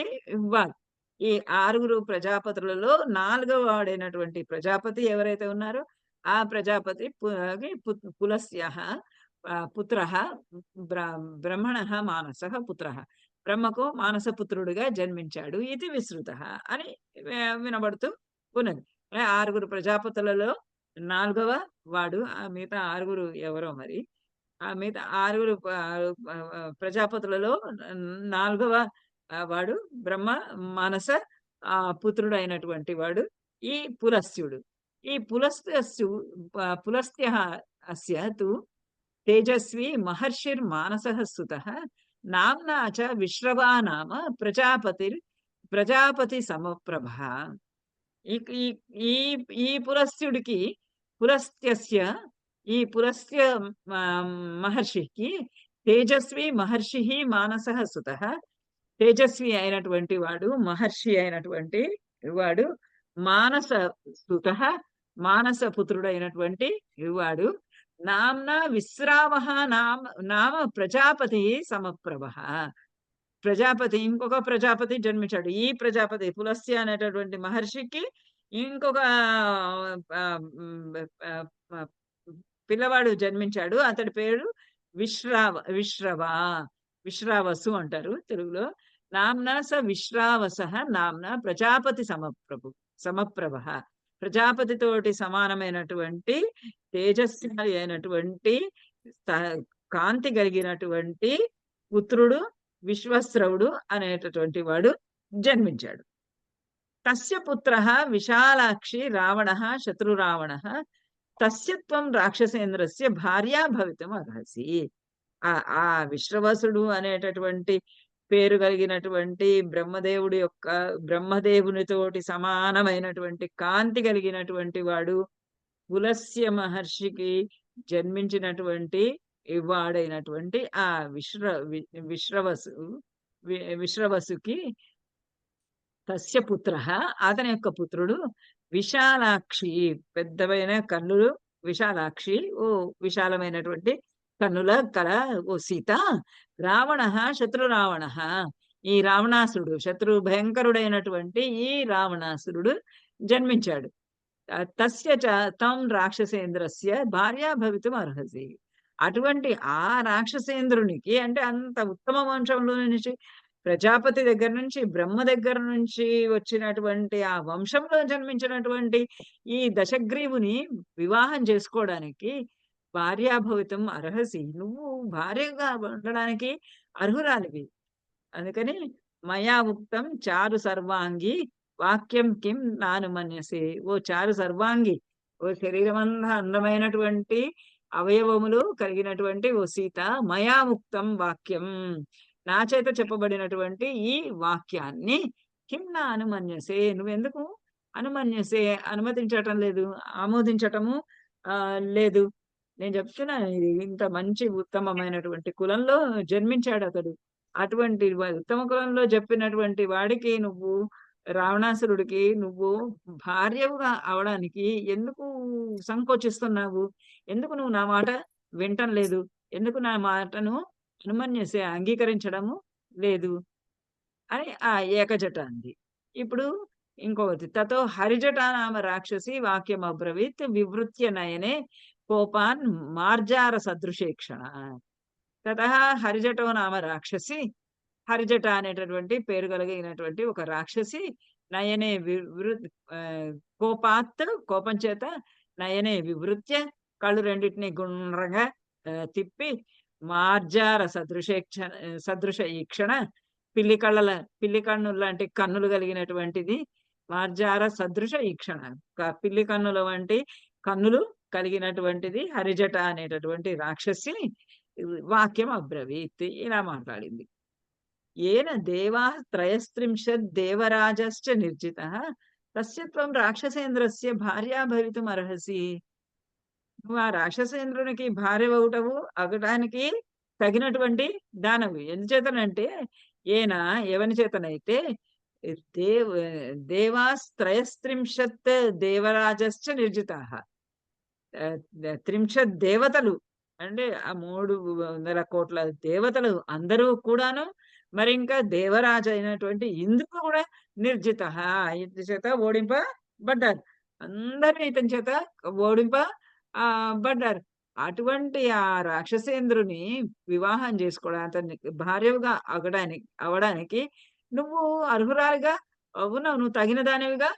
వారు. ఈ 6 ప్రజాపతులలో 4వ వాడైనటువంటి ప్రజాపతి ఎవరైతే ఉన్నారో ఆ ప్రజాపతి పులస్యః పుత్రః బ్రహ్మణః మానసః పుత్రః. బ్రహ్మకు మానసపుత్రుడిగా జన్మించాడు ఇది విశ్రుతః అని వినబడుతూ ఉన్నది. 6 ప్రజాపతులలో 4వ వాడు. ఆ మిగతా 6 ఎవరో మరి. ఆ మిగతా 6 ప్రజాపతులలో 4వ వాడు బ్రహ్మ మానస పుత్రుడైనటువంటి వాడు ఈ పులస్త్యుడు. ఈ పులస్త్యః అస్య తు తేజస్వి మహర్షిర్మానసః సుతః నామ్నా చ విశ్రవా నామ ప్రజాపతి సమప్రభ. ఈ పులస్త్యుడికి పులస్త్యస్య ఈ పులస్త్య మహర్షికి తేజస్వి మహర్షి మానసః సుతః. తేజస్వి అయినటువంటి వాడు, మహర్షి అయినటువంటి వాడు, మానస సుతః మానస పుత్రుడైనటువంటి వాడు. నామ్నా విశ్రావః నామ ప్రజాపతి సమప్రభ. ప్రజాపతి ఇంకొక ప్రజాపతి జన్మించాడు. ఈ ప్రజాపతి పులస్త్య అనేటటువంటి మహర్షికి ఇంకొక పిల్లవాడు జన్మించాడు. అతడి పేరు విశ్రావసు అంటారు తెలుగులో. నామ్నా స విశ్రావసః నామ్నా ప్రజాపతి సమప్రభ. ప్రజాపతి తోటి సమానమైనటువంటి తేజస్వి అయినటువంటి కాంతి కలిగినటువంటి పుత్రుడు విశ్వస్రవుడు అనేటటువంటి వాడు జన్మించాడు. తస్య పుత్రః విశాలాక్షి రావణః శత్రురావణః తస్య త్వం రాక్షసేంద్రస్య భార్యా భవితుం అర్హసి. ఆ విశ్రవసుడు అనేటటువంటి పేరు కలిగినటువంటి బ్రహ్మదేవునితోటి సమానమైనటువంటి కాంతి కలిగినటువంటి వాడు పులస్య మహర్షికి జన్మించినటువంటి వాడైనటువంటి ఆ విశ్రవసుకి తస్య పుత్రః అతని యొక్క పుత్రుడు విశాలాక్షి పెద్దవైన కన్నులు విశాలాక్షి ఓ విశాలమైనటువంటి కన్నుల కల ఓ సీత. రావణః శత్రురావణః ఈ రావణాసురుడు శత్రు భయంకరుడైనటువంటి ఈ రావణాసురుడు జన్మించాడు. తస్య తం రాక్షసేంద్రస్య భార్యా భవితుం అర్హసి. అటువంటి ఆ రాక్షసేంద్రునికి అంటే అంత ఉత్తమ వంశంలో నుంచి ప్రజాపతి దగ్గర నుంచి బ్రహ్మ దగ్గర నుంచి వచ్చినటువంటి ఆ వంశంలో జన్మించినటువంటి ఈ దశగ్రీవుని వివాహం చేసుకోవడానికి భార్యాభవితం అర్హసి. నువ్వు భార్యగా ఉండడానికి అర్హురాలివి. అందుకని మయా ఉక్తం చారు సర్వాంగి వాక్యం కిం నానుమన్యసే. ఓ చారు సర్వాంగి, ఓ శరీరమంతా అందమైనటువంటి అవయవములు కలిగినటువంటి ఓ సీత, మయా ఉక్తం వాక్యం నా చేత చెప్పబడినటువంటి ఈ వాక్యాన్ని కిం నా అనుమన్యసే నువ్వెందుకు అనుమన్యసే అనుమతించటం లేదు, ఆమోదించటము లేదు. నేను చెప్తున్నాను, ఇది ఇంత మంచి ఉత్తమమైనటువంటి కులంలో జన్మించాడు అతడు. అటువంటి ఉత్తమ కులంలో చెప్పినటువంటి వాడికి నువ్వు రావణాసురుడికి నువ్వు భార్యవుగా అవడానికి ఎందుకు సంకోచిస్తున్నావు? ఎందుకు నువ్వు నా మాట వింటం లేదు? ఎందుకు నా మాటను అనుమన్యసే అంగీకరించడము లేదు అని ఆ ఏకజట అంది. ఇప్పుడు ఇంకొకటి, తతో హరిజట నామ రాక్షసి వాక్యం అబ్రవీత్ వివృత్య నయనే కోపాన్ మార్జార సదృశేక్షణ. తతః హరిజటో నామ రాక్షసి, హరిజట అనేటటువంటి పేరు కలిగినటువంటి ఒక రాక్షసి నయనే కోపాత్ కోపం చేత నయనే వివృత్య కళ్ళు రెండింటినీ గుండ్రంగా తిప్పి మార్జార సదృశ ఈక్షణ పిల్లి కన్నుల లాంటి కన్నులు కలిగినటువంటిది. మార్జార సదృశ ఈక్షణ పిల్లి కన్నుల వంటి కన్నులు కలిగినటువంటిది హరిజట అనేటటువంటి రాక్షసి వాక్యం అబ్రవీత్ ఇలా మాట్లాడింది. ఏన దేవా త్రయస్త్రింశత్ దేవరాజశ్చ నిర్జితః తస్య త్వం రాక్షసేంద్రస్య భార్యా భవితుం అర్హసి. నువ్వు ఆ రాక్షసేంద్రునికి భార్య అవటానికి తగినటువంటి దానవు. ఎందుచేతనంటే ఏనా ఎవని చేతనైతే దేవాస్త్రయస్త్రింశత్ దేవరాజశ్చ నిర్జితాః 30 దేవతలు అంటే ఆ 300 కోట్ల దేవతలు అందరూ కూడాను మరి ఇంకా దేవరాజు అయినటువంటి ఇంద్రుడు కూడా నిర్జితః ఇతని చేత ఓడింపబడ్డారు. అందరూ ఇతని చేత ఓడింప బడ్డారు. అటువంటి ఆ రాక్షసేంద్రుని వివాహం చేసుకోవడం, అతన్ని భార్యగా అవ్వడానికి నువ్వు అర్హురాలిగా ఉన్నావు. నువ్వు తగిన దానివిగా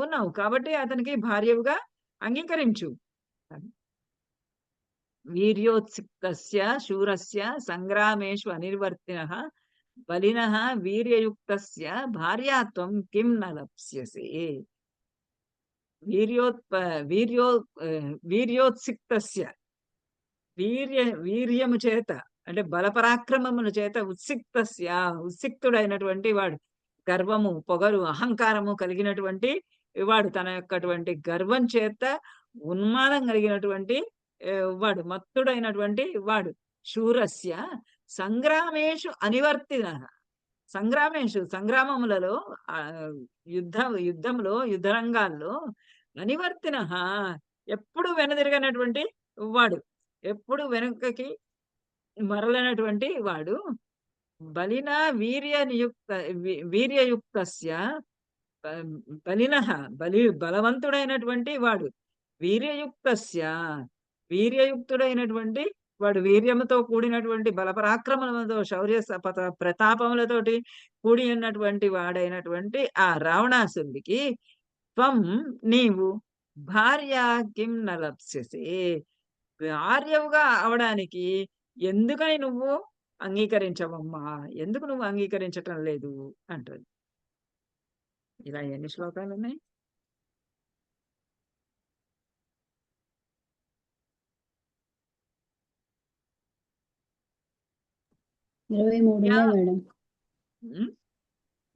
ఉన్నావు. కాబట్టి అతనికి భార్యవుగా అంగీకరించు. వీర్యోత్సిక్తస్య శూరస్య సంగ్రామేషు అనిర్వర్తినః బలినః వీర్యయుక్తస్య భార్యాత్వం కిం న లప్స్యసి. వీర్యోత్ప వీర్యో వీర్యోత్సిక్తస్య వీర్యము చేత అంటే బలపరాక్రమముల చేత ఉత్సిక్తుడైనటువంటి వాడు, గర్వము, పొగరు, అహంకారము కలిగినటువంటి వాడు, తన యొక్కటువంటి గర్వం చేత ఉన్మాదం కలిగినటువంటి వాడు, మత్తుడైనటువంటి వాడు. శూరస్య సంగ్రామేషు అనివర్తినః. సంగ్రామములలో యుద్ధంలో యుద్ధరంగాల్లో అనివర్తినః ఎప్పుడు వెనుదిరగనటువంటి వాడు, ఎప్పుడు వెనుకకి మరలనటువంటి వాడు. బలిన వీర్యయుక్తస్య బలినః బలవంతుడైనటువంటి వాడు. వీర్యయుక్తుడైనటువంటి వాడు, వీర్యముతో కూడినటువంటి బలపరాక్రమములతో శౌర్య ప్రతాపములతోటి కూడి ఉన్నటువంటి వాడైనటువంటి ఆ రావణాసురుడికి త్వం నీవు భార్య కిం న లప్స్యసి. భార్యవుగా అవడానికి ఎందుకని నువ్వు అంగీకరించవమ్మా, ఎందుకు నువ్వు అంగీకరించటం లేదు అంటుంది. ఇలా ఎన్ని శ్లోకాలు ఉన్నాయి? ఇరవై మూడు ఉన్నాయి మేడం.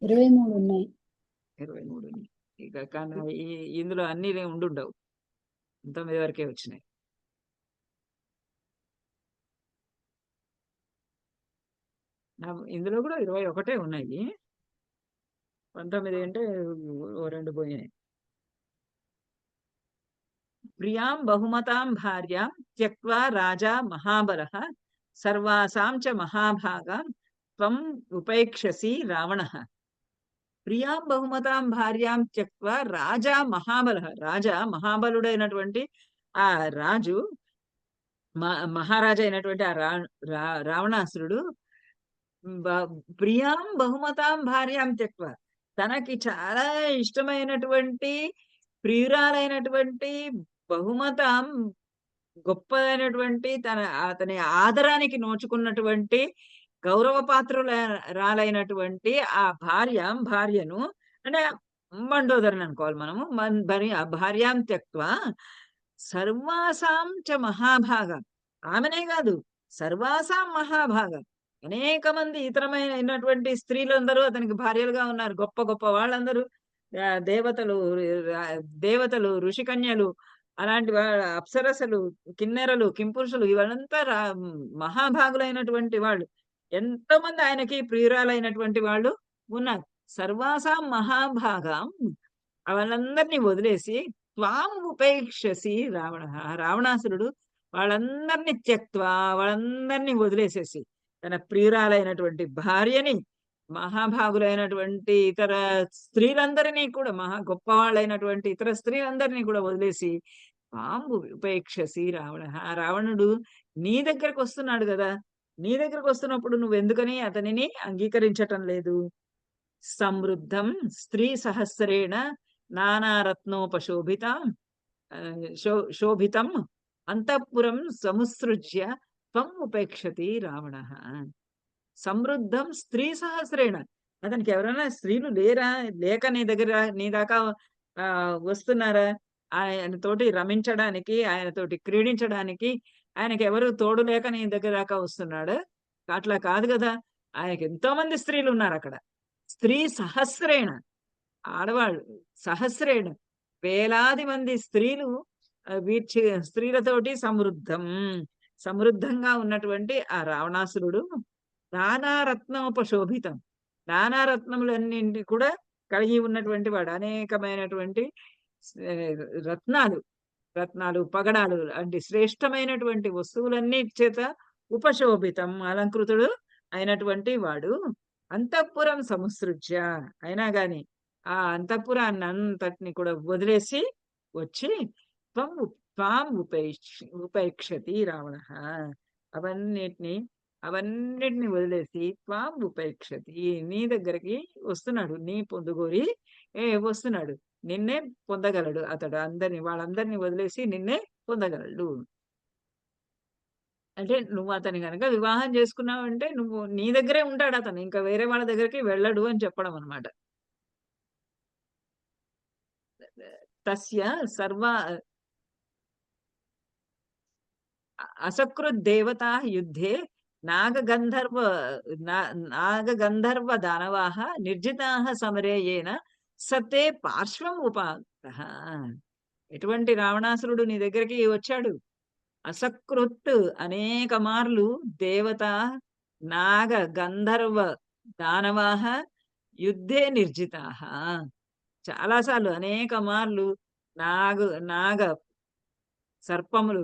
23 ఉన్నాయి. 23 ఇక కానీ ఇందులో అన్ని ఉండుండవు, 9 వరకే వచ్చినాయి. ఇందులో కూడా 21 ఉన్నాయి. 19 అంటే ఓ 2 పోయినాయి. ప్రియాం బహుమతాం భార్యాం త్యక్వా రాజా మహాబలః సర్వాసాం చ మహాభాగాం త్వం ఉపేక్షసి రావణః. ప్రియాం బహుమతాం భార్యాం త్యక్వా రాజా మహాబలః. రాజా మహాబలుడైనటువంటి ఆ రాజు, మహారాజా అయినటువంటి ఆ రావణాసురుడు ప్రియాం బహుమతాం భార్యాం త్యక్వా, తనకి చాలా ఇష్టమైనటువంటి ప్రియురాలైనటువంటి బహుమతాం గొప్పదైనటువంటి అతని ఆదరానికి నోచుకున్నటువంటి గౌరవపాత్రురాలైనటువంటి ఆ భార్యను అంటే మండోదరిని అనుకోవాలి మనము. ఆ భార్యాం త్యక్వా సర్వాసాం చ మహాభాగం, ఆమెనే కాదు సర్వాసాం మహాభాగం, అనేక మంది ఇతరమైనటువంటి స్త్రీలందరూ అతనికి భార్యలుగా ఉన్నారు. గొప్ప గొప్ప వాళ్ళందరూ దేవతలు, ఋషికన్యలు, అలాంటి అప్సరసలు, కిన్నెరలు, కింపురుషులు, ఇవంతా మహాభాగులైనటువంటి వాళ్ళు. ఎంతో మంది ఆయనకి ప్రియురాలైనటువంటి వాళ్ళు ఉన్నారు. సర్వాసాం మహాభాగం, వాళ్ళందరినీ వదిలేసి త్వాం ఉపేక్షసి రావణాసురుడు వాళ్ళందరినీ త్యక్వా, వాళ్ళందరినీ వదిలేసేసి తన ప్రియురాలైనటువంటి భార్యని, మహాభాగులైనటువంటి ఇతర స్త్రీలందరినీ కూడా, గొప్ప వాళ్ళైనటువంటి ఇతర స్త్రీలందరినీ కూడా వదిలేసి పాంబు ఉపేక్షసి రావణుడు నీ దగ్గరకు వస్తున్నాడు కదా, నీ దగ్గరకు వస్తున్నప్పుడు నువ్వెందుకని అతనిని అంగీకరించటం లేదు? సమృద్ధం స్త్రీ సహస్రేణ నానారత్నోపశోభితం శోభితం అంతఃపురం సముసృజ్య త్వం ఉపేక్షతి రావణః. సమృద్ధం స్త్రీ సహస్రేణ, అతనికి ఎవరైనా స్త్రీలు లేక నీ దాకా వస్తున్నారా? ఆయనతోటి రమించడానికి, ఆయనతోటి క్రీడించడానికి ఆయనకి ఎవరు తోడు లేక నీ దగ్గర దాకా వస్తున్నాడు? అట్లా కాదు కదా. ఆయనకి ఎంతో మంది స్త్రీలు ఉన్నారు అక్కడ. స్త్రీ సహస్రేణ, ఆడవాళ్ళు సహస్రేణ, వేలాది మంది స్త్రీలు, స్త్రీలతోటి సమృద్ధంగా ఉన్నటువంటి ఆ రావణాసురుడు నానారత్నోపశోభితం, నానారత్నములన్నింటి కూడా కలిగి ఉన్నటువంటి వాడు. అనేకమైనటువంటి రత్నాలు, రత్నాలు పగడాలు అంటే శ్రేష్టమైనటువంటి వస్తువులన్నీ చేత ఉపశోభితం అలంకృతుడు అయినటువంటి వాడు అంతఃపురం సముసృజ్య అయినా గాని ఆ అంతఃపురాన్ని అంతటిని కూడా వదిలేసి వచ్చి త్వం త్వాం ఉపేక్షతి రావణ అవన్నిటిని వదిలేసి త్వాం ఉపేక్షతి నీ దగ్గరికి వస్తున్నాడు, నీ పొందుగోరి వస్తున్నాడు. నిన్నే పొందగలడు అతడు. వాళ్ళందరినీ వదిలేసి నిన్నే పొందగలడు. అంటే నువ్వు అతని కనుక వివాహం చేసుకున్నావంటే నువ్వు నీ దగ్గరే ఉంటాడు అతను, ఇంకా వేరే వాళ్ళ దగ్గరికి వెళ్ళడు అని చెప్పడం అనమాట. తస్య సర్వ అసకృద్దేవతా యుద్ధే నాగగంధర్వ దానవాః నిర్జితాః సమరే యేన సతే పార్శ్వం ఉపాగతః. ఎటువంటి రావణాసురుడు నీ దగ్గరికి వచ్చాడు? అసకృత్ అనేక మార్లు దేవత నాగ గంధర్వ దానవాః యుద్ధే నిర్జితాః. చాలాసార్లు అనేక మార్లు నాగ సర్పములు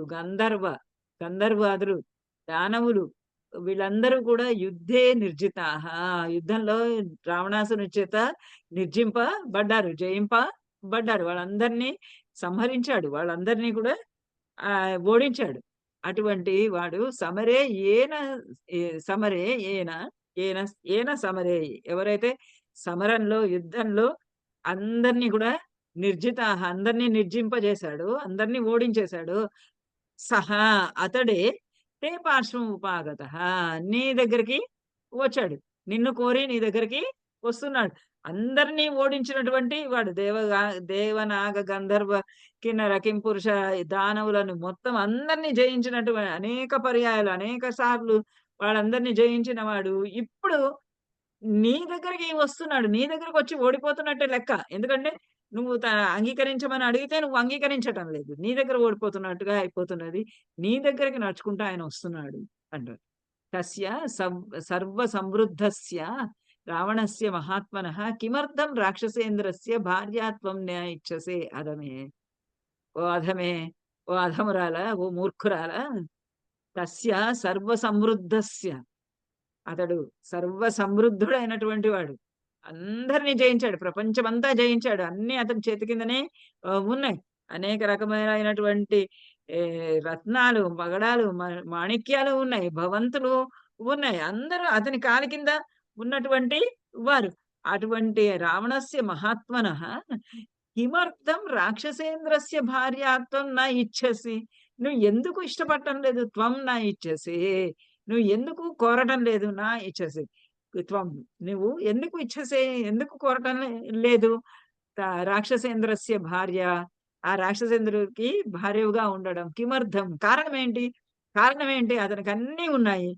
గంధర్వాదులు దానవులు వీళ్ళందరూ కూడా యుద్ధే నిర్జితాః. యుద్ధంలో రావణాసుని చేత జయింపబడ్డారు. వాళ్ళందరినీ సంహరించాడు, వాళ్ళందరినీ కూడా ఓడించాడు. అటువంటి వాడు సమరే సమరే ఎవరైతే సమరంలో యుద్ధంలో అందరినీ కూడా అందరినీ నిర్జింపజేశాడు, అందరినీ ఓడించేశాడు. సహా అతడే తే పార్శ్వం ఉపాగత నీ దగ్గరికి వచ్చాడు, నిన్ను కోరి నీ దగ్గరికి వస్తున్నాడు. అందరినీ ఓడించినటువంటి వాడు దేవనాగ గంధర్వ కిన్నర కింపురుష దానవులను మొత్తం అందరినీ జయించినటువంటి అనేక పర్యాయాలు అనేక సార్లు వాళ్ళందరినీ జయించిన వాడు ఇప్పుడు నీ దగ్గరికి వస్తున్నాడు. నీ దగ్గరకు వచ్చి ఓడిపోతున్నట్టే లెక్క. ఎందుకంటే నువ్వు అంగీకరించమని అడిగితే నువ్వు అంగీకరించటం లేదు, నీ దగ్గర ఓడిపోతున్నట్టుగా అయిపోతున్నది. నీ దగ్గరికి నడుచుకుంటూ ఆయన వస్తున్నాడు అంటారు. తస్య సర్వ సమృద్ధస్య రావణస్య మహాత్మనః కిమర్థం రాక్షసేంద్రస్య భార్యాత్వం న్యాయిచ్చసే అధమే. ఓ అధమురాల, ఓ మూర్ఖురాల. తస్య సర్వ సమృద్ధస్య అతడు సర్వ సమృద్ధుడైనటువంటి వాడు, అందరినీ జయించాడు, ప్రపంచమంతా జయించాడు. అన్ని అతని చేతి కిందనే ఉన్నాయి. అనేక రకమైనటువంటి రత్నాలు పగడాలు మాణిక్యాలు ఉన్నాయి, భవంతులు ఉన్నాయి. అందరూ అతని కాలి కింద ఉన్నటువంటి వారు. అటువంటి రావణస్య మహాత్మనః కిమర్థం రాక్షసేంద్రస్య భార్యాత్వం నా ఇచ్చసి. నువ్వు ఎందుకు ఇష్టపడటం లేదు? త్వం నా ఇచ్చసి, నువ్వు ఎందుకు కోరటం లేదు? నా ఇచ్చసి త్వం, నువ్వు ఎందుకు ఎందుకు కోరటం లేదు? రాక్షసేంద్రస్య భార్య, ఆ రాక్షసేంద్రుడికి భార్యగా ఉండడం. కిమర్థం, కారణం ఏంటి? అతనికి అన్నీ ఉన్నాయి,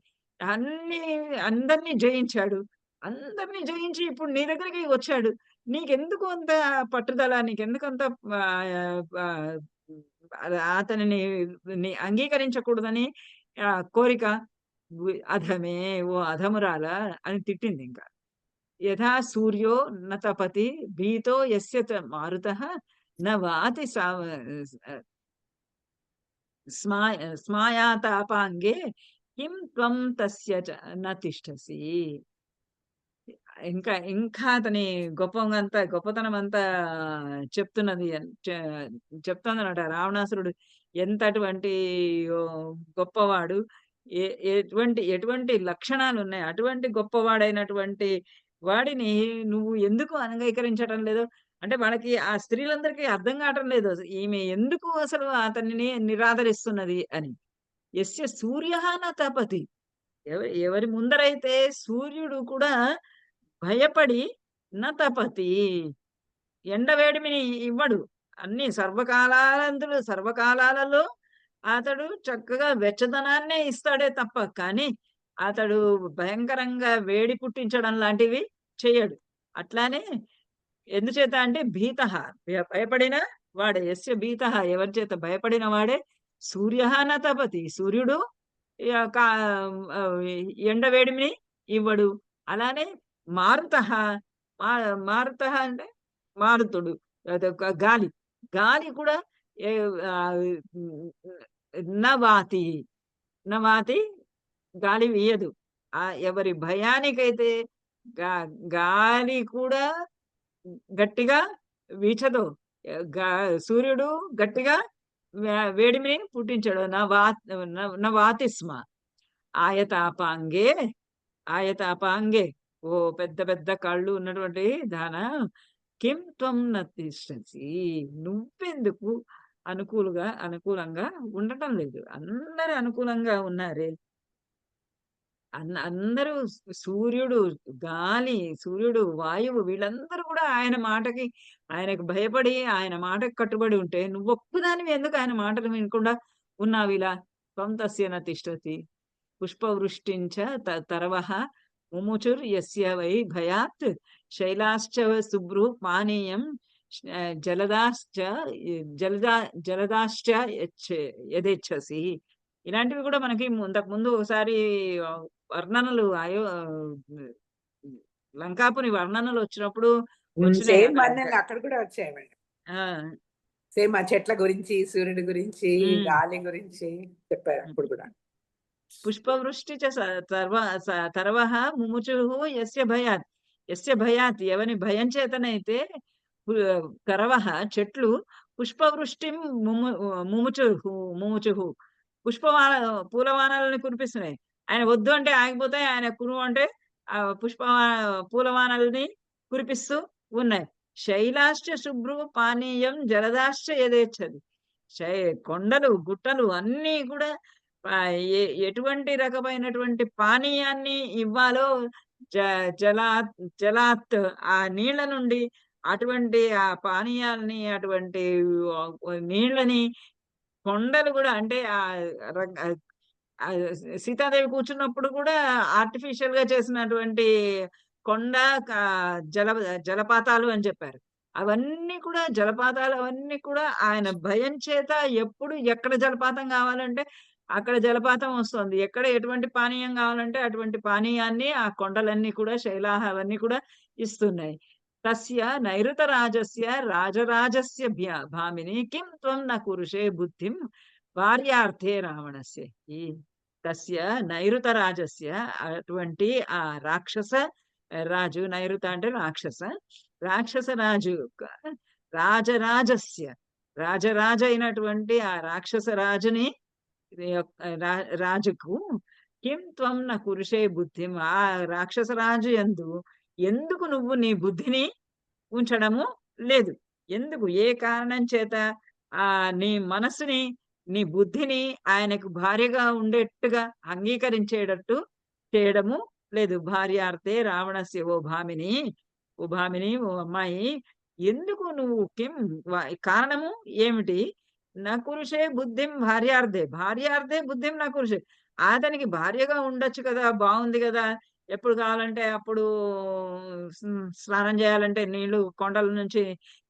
అందరినీ జయించాడు. అందరినీ జయించి ఇప్పుడు నీ దగ్గరికి వచ్చాడు. నీకెందుకు అంత పట్టుదల? నీకెందుకు అంత అతనిని అంగీకరించకూడదని కోరిక? అధమే, ఓ అధమురాల అని తిట్టింది. ఇంకా యథా సూర్యో నతపతి భీతో యస్య మారుతః నవాతి స్మాయాతాపాంగే కిం త్వం తస్య న తిష్టసి. ఇంకా అతని గొప్పతనం అంతా చెప్తుందన్నమాట. రావణాసురుడు ఎంతటువంటి గొప్పవాడు, ఎటువంటి లక్షణాలు ఉన్నాయి, అటువంటి గొప్పవాడైనటువంటి వాడిని నువ్వు ఎందుకు అంగీకరించటం లేదు? అంటే వాళ్ళకి ఆ స్త్రీలందరికీ అర్థం కావటం లేదు ఈమె ఎందుకు అసలు అతనిని నిరాదరిస్తున్నది అని. యస్య సూర్యః న తపతి, ఎవరి ముందరైతే సూర్యుడు కూడా భయపడి న తపతి, ఎండవేడిమిని ఇవ్వడు. అన్ని సర్వకాలాలలో అతడు చక్కగా వెచ్చదనాన్నే ఇస్తాడే తప్ప కానీ అతడు భయంకరంగా వేడి పుట్టించడం లాంటివి చేయడు. అట్లానే ఎందుచేత అంటే భీతః, భయపడిన వాడే. యస్య భీతః, ఎవరి చేత భయపడిన వాడే. సూర్యః న తపతి, సూర్యుడు ఎండవేడిమిని ఇవ్వడు. అలానే మారుతః అంటే మారుతుడు, గాలి కూడా ఏ నవాతి నవాతి గాలి వీయదు. ఎవరి భయానికైతే గాలి కూడా గట్టిగా వీచదు. సూర్యుడు గట్టిగా వేడిమిని పుట్టించాడు. నవాతి స్మ ఆయతాపాంగే ఆయతాపాంగే. ఓ పెద్ద పెద్ద కళ్ళు ఉన్నటువంటి దాన కిం త్వం న తిష్టసి. నువ్వెందుకు అనుకూలంగా ఉండటం లేదు? అందరు అనుకూలంగా ఉన్నారే. అందరూ సూర్యుడు, గాలి, సూర్యుడు, వాయువు వీళ్ళందరూ కూడా ఆయన మాటకి ఆయనకు భయపడి ఆయన మాటకు కట్టుబడి ఉంటే నువ్వొక్కదానివి ఎందుకు ఆయన మాటలు వినకుండా ఉన్నావిలా? త్వం తస్య న తిష్టతి పుష్పవృష్టించ తరవః ముముచుర్ యస్య వై భయాత్ శైలాశ్చ శుభ్రు పానీయం జలదాశ్చ జలదాశ్చ యథేచ్ఛసి. ఇలాంటివి కూడా మనకి ఇంతకు ముందు ఒకసారి వర్ణనలు లంకాపురి వర్ణనలు వచ్చినప్పుడు వచ్చినాయి సేమ్ అక్కడ. వర్ణనలు అక్కడ కూడా వచ్చాయి మేడం. ఆ, సేమ్ ఆ చెట్ల గురించి, సూర్యుడి గురించి, ఉమ్. గాలి గురించి చెప్పారు అప్పుడు కూడా. పుష్పవృష్టి చ తరవః ముముచుః యస్య భయాత్ ఎవని భయం చేతనైతే తరవః చెట్లు పుష్పవృష్టిం ముముచుః పూలవానాలని కురిపిస్తున్నాయి. ఆయన వద్దు అంటే ఆగిపోతాయి, ఆయన కురు అంటే పూలవానాలని కురిపిస్తూ ఉన్నాయి. శైలాశ్చ శుభ్రు పానీయం జలదాశ్చ యథేచ్ఛది. కొండలు గుట్టలు అన్నీ కూడా ఎటువంటి రకమైనటువంటి పానీయాన్ని ఇవ్వాలో జలాత్ ఆ నీళ్ల నుండి అటువంటి ఆ పానీయాలని అటువంటి నీళ్ళని కొండలు కూడా అంటే సీతాదేవి కూర్చున్నప్పుడు కూడా ఆర్టిఫిషియల్ గా చేసినటువంటి కొండ జలపాతాలు అని చెప్పారు. అవన్నీ కూడా జలపాతాలు అవన్నీ కూడా ఆయన భయం చేత ఎప్పుడు ఎక్కడ జలపాతం కావాలంటే అక్కడ జలపాతం వస్తుంది, ఎక్కడ ఎటువంటి పానీయం కావాలంటే అటువంటి పానీయాన్ని ఆ కొండలన్నీ కూడా శైలాహ అవన్నీ కూడా ఇస్తున్నాయి. తస్య నైరుత రాజరాజస్య భామిని కిం త్వం న కురుషే బుద్ధిం భార్యార్థే రావణస్య. ఈ తస్య నైరుత రాజస్య అటువంటి ఆ రాక్షస రాజు, నైరుత అంటే రాక్షస రాజు రాజరాజస్య రాజరాజ అయినటువంటి ఆ రాక్షస రాజుని రాజుకు కిం త్వం న కురుషే బుద్ధిం ఆ రాక్షస రాజు ఎందుకు నువ్వు నీ బుద్ధిని ఉంచడము లేదు? ఎందుకు ఏ కారణం చేత నీ మనసుని నీ బుద్ధిని ఆయనకు భార్యగా ఉండేట్టుగా అంగీకరించేటట్టు చేయడము లేదు? భార్యార్థే రావణస్య. ఓ భామిని ఓ అమ్మాయి, ఎందుకు నువ్వు కారణము ఏమిటి? నా కురుషే బుద్ధిం భార్యార్థే బుద్ధిం నా కురుషే. అతనికి భార్యగా ఉండొచ్చు కదా, బాగుంది కదా, ఎప్పుడు కావాలంటే అప్పుడు స్నానం చేయాలంటే కొండల నుంచి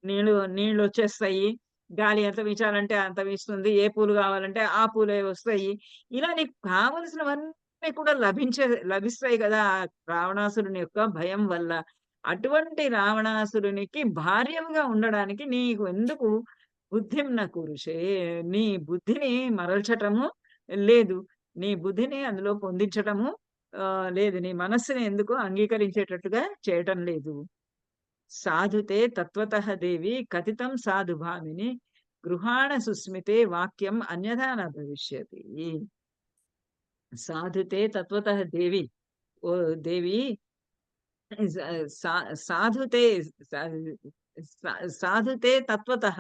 నీళ్లు వచ్చేస్తాయి, గాలి ఎంత వీచాలంటే అంత వీస్తుంది, ఏ పూలు కావాలంటే ఆ పూలే వస్తాయి, ఇలా నీకు కావలసినవన్నీ కూడా లభిస్తాయి కదా రావణాసురుని యొక్క భయం వల్ల. అటువంటి రావణాసురునికి భార్యగా ఉండడానికి నీకు ఎందుకు బుద్ధిం న కురుషే, నీ బుద్ధిని మరల్చటము లేదు, నీ బుద్ధిని అందులో పొందించటము లేదు, నీ మనస్సుని ఎందుకు అంగీకరించేటట్టుగా చేయటం లేదు. సాధుతే తత్వతః దేవి కథితం సాధు భామిని గృహాణ సుస్మితే వాక్యం అన్యథా న భవిష్యతి. సాధుతే తత్వతః దేవి, ఓ దేవి సాధుతే తత్వతః,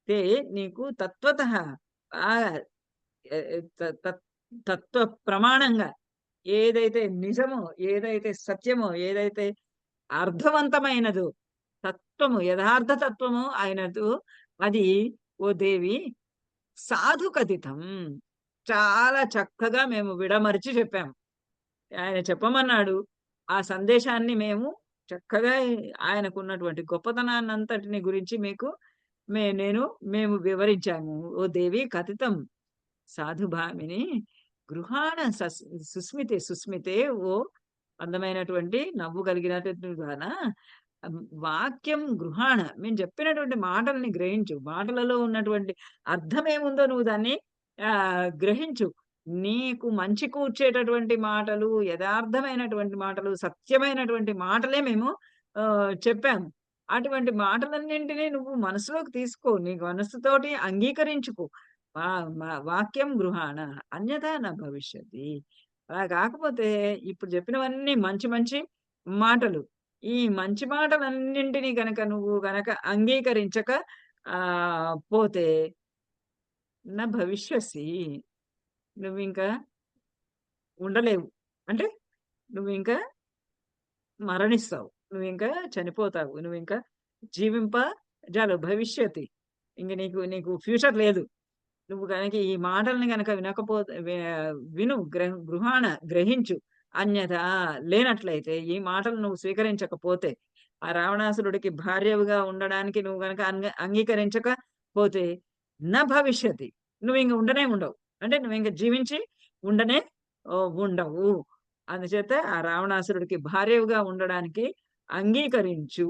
తే నీకు తత్వతః తత్వ ప్రమాణంగా ఏదైతే నిజమో, ఏదైతే సత్యమో, ఏదైతే అర్థవంతమైనదో తత్వము, యథార్థ తత్వము అయినదు అది ఓ దేవి సాధు కథితం, చాలా చక్కగా మేము విడమరిచి చెప్పాము. ఆయన చెప్పమన్నాడు, ఆ సందేశాన్ని మేము చక్కగా ఆయనకున్నటువంటి గొప్పతనాన్ని అంతటిని గురించి మేము వివరించాము. ఓ దేవి కథితం సాధు భామిని గృహాణ సుస్మితే ఓ అందమైనటువంటి నవ్వు కలిగినటువంటి వాక్యం గృహాణ మేము చెప్పినటువంటి మాటల్ని గ్రహించు. మాటలలో ఉన్నటువంటి అర్థమేముందో నువ్వు దాన్ని గ్రహించు. నీకు మంచి కూర్చేటటువంటి మాటలు, యథార్థమైనటువంటి మాటలు, సత్యమైనటువంటి మాటలే మేము చెప్పాము. అటువంటి మాటలన్నింటినీ నువ్వు మనసులోకి తీసుకో. నీ మనస్సుతోటి అంగీకరించుకో. వాక్యం గృహాణ అన్యథా న భవిష్యతి. అలా కాకపోతే ఇప్పుడు చెప్పినవన్నీ మంచి మంచి మాటలు. ఈ మంచి మాటలన్నింటినీ నువ్వు గనక అంగీకరించక పోతే నా భవిష్యసి, నువ్వింకా ఉండలేవు. అంటే నువ్వింకా మరణిస్తావు. నువ్వింకా చనిపోతావు. నువ్వింకా జీవింపజాలవు. భవిష్యతి ఇంక నీకు ఫ్యూచర్ లేదు. నువ్వు గనక ఈ మాటల్ని గనక వినకపోతే విను, గృహాణ గ్రహించు. అన్యథా లేనట్లయితే, ఈ మాటలు నువ్వు స్వీకరించకపోతే, ఆ రావణాసురుడికి భార్యగా ఉండడానికి నువ్వు గనక అంగీకరించకపోతే నా భవిష్యతి, నువ్వు ఇంక ఉండనే ఉండవు. అంటే నువ్వు ఇంక జీవించి ఉండనే ఉండవు. అందుచేత ఆ రావణాసురుడికి భార్యగా ఉండడానికి అంగీకరించు.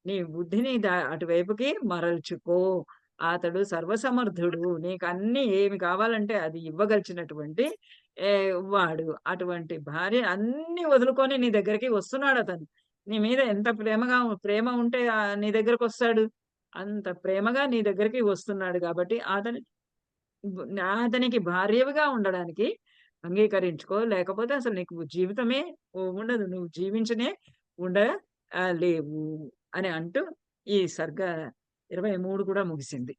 నీ బుద్ధిని అటువైపుకి మరల్చుకో. అతడు సర్వసమర్థుడు. నీకు అన్ని ఏమి కావాలంటే అది ఇవ్వగలిచినటువంటి వాడు. అటువంటి భార్య అన్ని వదులుకొని నీ దగ్గరికి వస్తున్నాడు. అతను నీ మీద ఎంత ప్రేమ ఉంటే నీ దగ్గరకు వస్తాడు. అంత ప్రేమగా నీ దగ్గరికి వస్తున్నాడు. కాబట్టి అతనికి భార్యగా ఉండడానికి అంగీకరించుకో. లేకపోతే అసలు నీకు జీవితమే ఉండదు. నువ్వు జీవించనే లేవు అని అంటూ ఈ సర్గ 23 కూడా ముగిసింది.